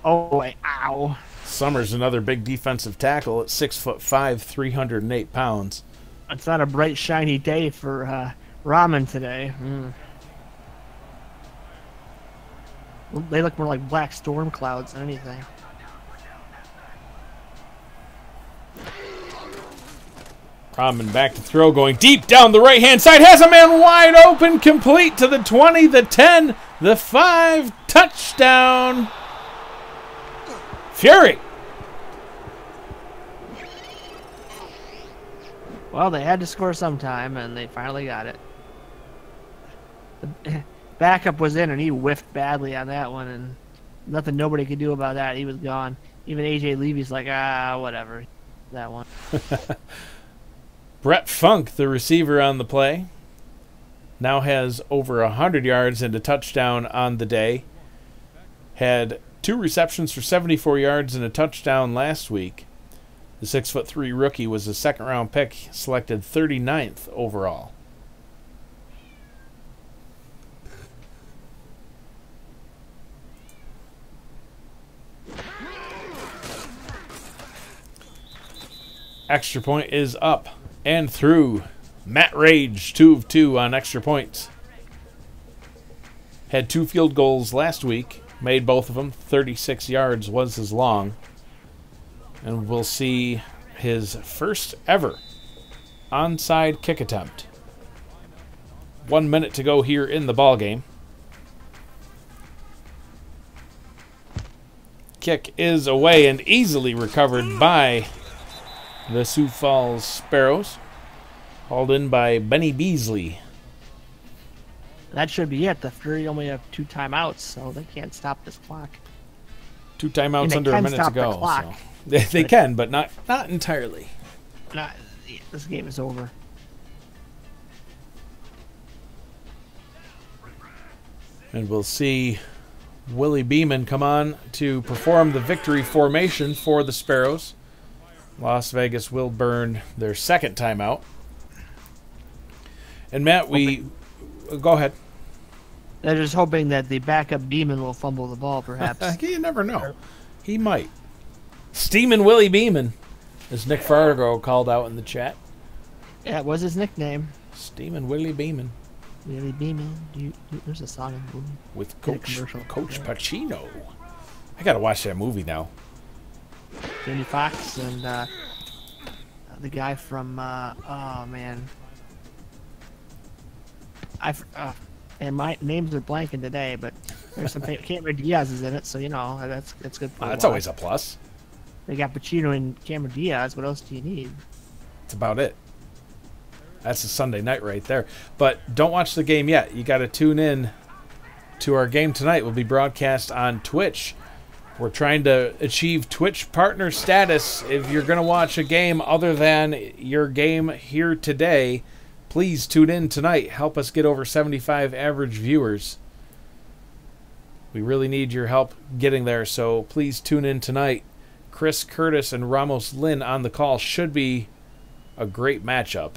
Oh, wait. Ow. Summers, another big defensive tackle at 6'5", 308 pounds. It's not a bright, shiny day for ramen today. They look more like black storm clouds than anything. Ramen back to throw, going deep down the right-hand side. Has a man wide open, complete to the 20, the 10, the 5. Touchdown. Fury. Well, they had to score sometime, and they finally got it. The backup was in, and he whiffed badly on that one, and nothing nobody could do about that. He was gone. Even A.J. Levy's like, whatever. That one. Brett Funk, the receiver on the play, now has over 100 yards and a touchdown on the day. Had 2 receptions for 74 yards and a touchdown last week. The 6'3" rookie was a second-round pick, selected 39th overall. Extra point is up and through. Matt Rage, 2 of 2 on extra points. Had 2 field goals last week. Made both of them. 36 yards was his long. And we'll see his first ever onside kick attempt. 1 minute to go here in the ball game. Kick is away and easily recovered by the Sioux Falls Sparrows. Hauled in by Benny Beasley. That should be it. The Fury only have 2 timeouts, so they can't stop this clock. 2 timeouts under a minute to go. So. They can, but not entirely. This game is over. And we'll see Willie Beeman come on to perform the victory formation for the Sparrows. Las Vegas will burn their second timeout. And Matt, go ahead. They're just hoping that the backup Beeman will fumble the ball, perhaps. You never know. He might. Steamin' Willie Beeman, as Nick Fargo called out in the chat. Yeah, it was his nickname. Steamin' Willie Beeman. Willie Beeman. There's a song in the movie. With Coach Pacino. I gotta watch that movie now. Jamie Foxx and the guy from oh man, and my names are blanking today, but there's some Cameron Diaz is in it, so you know that's good. That's always a plus. They got Pacino and Cameron Diaz. What else do you need? That's about it. That's a Sunday night right there. But don't watch the game yet. You got to tune in to our game tonight. We'll be broadcast on Twitch. We're trying to achieve Twitch partner status. If you're going to watch a game other than your game here today, please tune in tonight. Help us get over 75 average viewers. We really need your help getting there, so please tune in tonight. Chris Curtis and Ramos Lynn on the call. Should be a great matchup.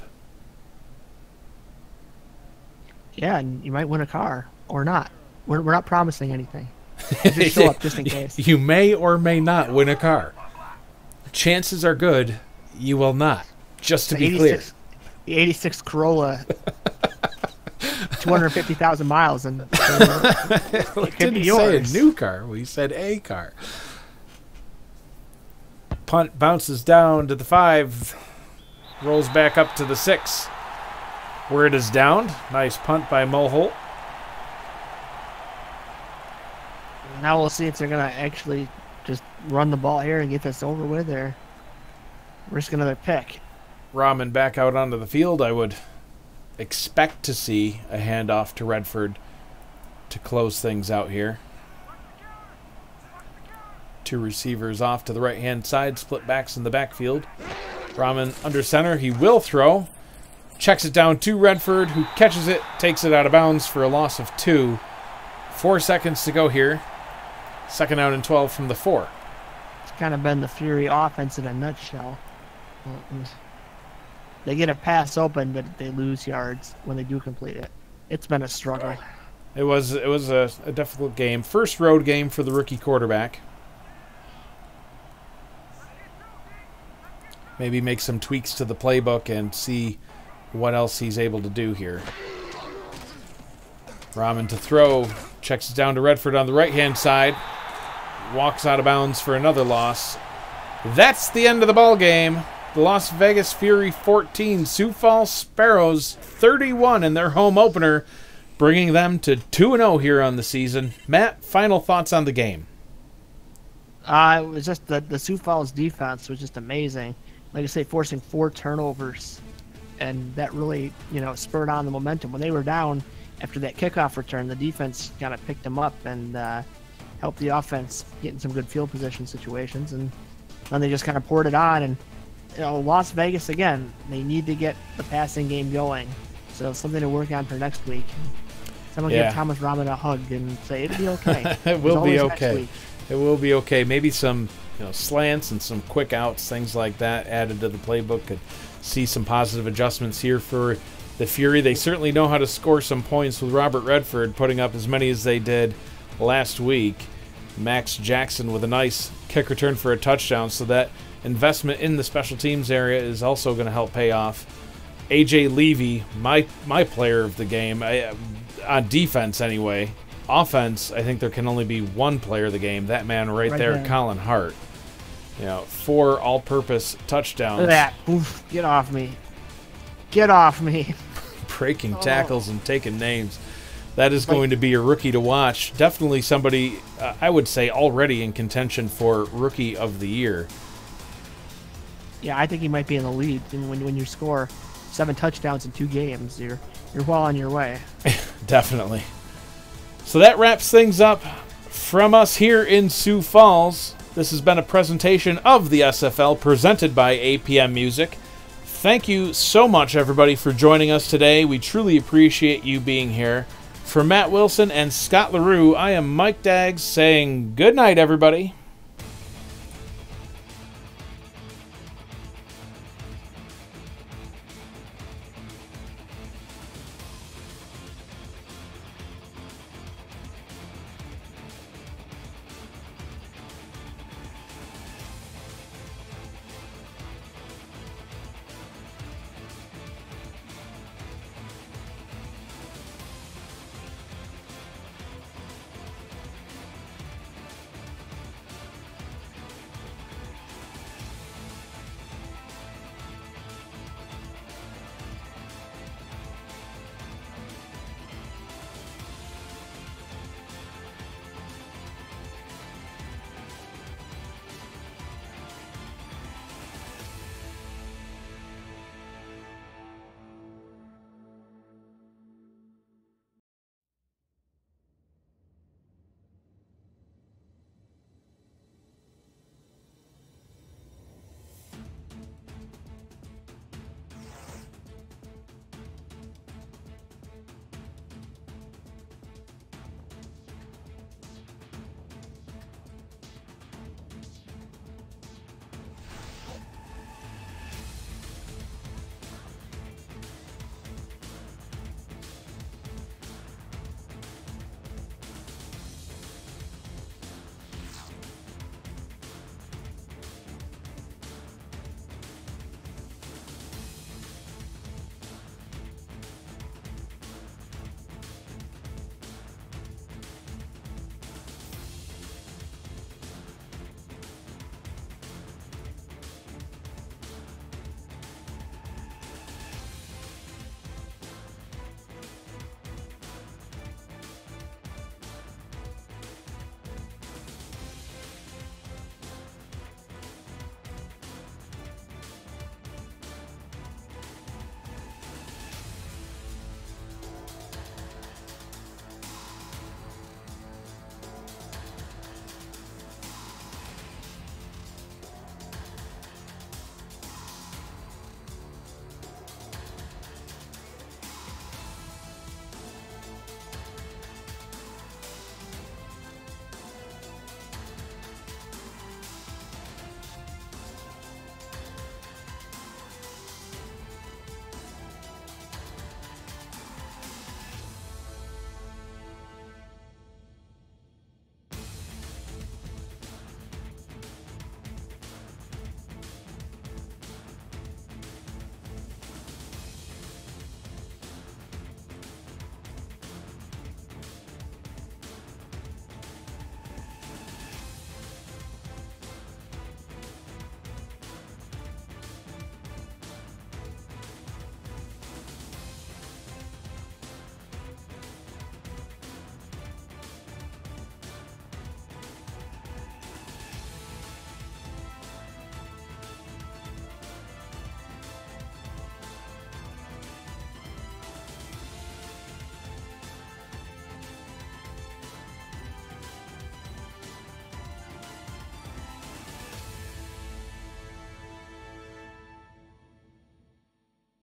Yeah, and you might win a car or not. We're not promising anything. Just show up just in case. You may or may not win a car. Chances are good you will not. Just to be clear. The 86 Corolla, 250,000 miles, and it could be yours. Say a new car. We said a car. Punt bounces down to the 5. Rolls back up to the 6. Where it is downed. Nice punt by Mulholt. Now we'll see if they're going to actually just run the ball here and get this over with, or risk another pick. Rahman back out onto the field. I would expect to see a handoff to Redford to close things out here. Two receivers off to the right-hand side, split backs in the backfield. Rahman under center, he will throw. Checks it down to Redford, who catches it, takes it out of bounds for a loss of 2. 4 seconds to go here. 2nd out and 12 from the 4. It's kind of been the Fury offense in a nutshell. They get a pass open, but they lose yards when they do complete it. It's been a struggle. It was a difficult game. First road game for the rookie quarterback. Maybe make some tweaks to the playbook and see what else he's able to do here. Rahman to throw. Checks it down to Redford on the right-hand side. Walks out of bounds for another loss. That's the end of the ball game. The Las Vegas Fury 14, Sioux Falls Sparrows 31 in their home opener, bringing them to 2-0 here on the season. Matt, final thoughts on the game? It was just the Sioux Falls defense was just amazing. Like I say, forcing 4 turnovers, and that really, spurred on the momentum. When they were down after that kickoff return, the defense kind of picked them up and helped the offense get in some good field position situations, and then they just kind of poured it on. And Las Vegas, again, they need to get the passing game going. So something to work on for next week. Someone give Thomas Rahman a hug and say it'll be okay. It will be okay. It will be okay. Maybe some slants and some quick outs, things like that added to the playbook. Could see some positive adjustments here for the Fury. They certainly know how to score some points with Robert Redford putting up as many as they did last week. Max Jackson with a nice kick return for a touchdown, so that investment in the special teams area is also going to help pay off. A.J. Levy, my player of the game, on defense anyway. Offense, I think there can only be one player of the game. That man right there, Colin Hart. 4 all-purpose touchdowns. Look at that. Oof, get off me. Get off me. Breaking tackles and taking names. That is going to be a rookie to watch. Definitely somebody, I would say, already in contention for Rookie of the Year. Yeah, I think he might be in the lead. And when you score 7 touchdowns in 2 games, you're well on your way. Definitely. So that wraps things up from us here in Sioux Falls. This has been a presentation of the SFL presented by APM Music. Thank you so much, everybody, for joining us today. We truly appreciate you being here. For Matt Willson and Scott LaRue, I am Mike Daggs saying good night, everybody.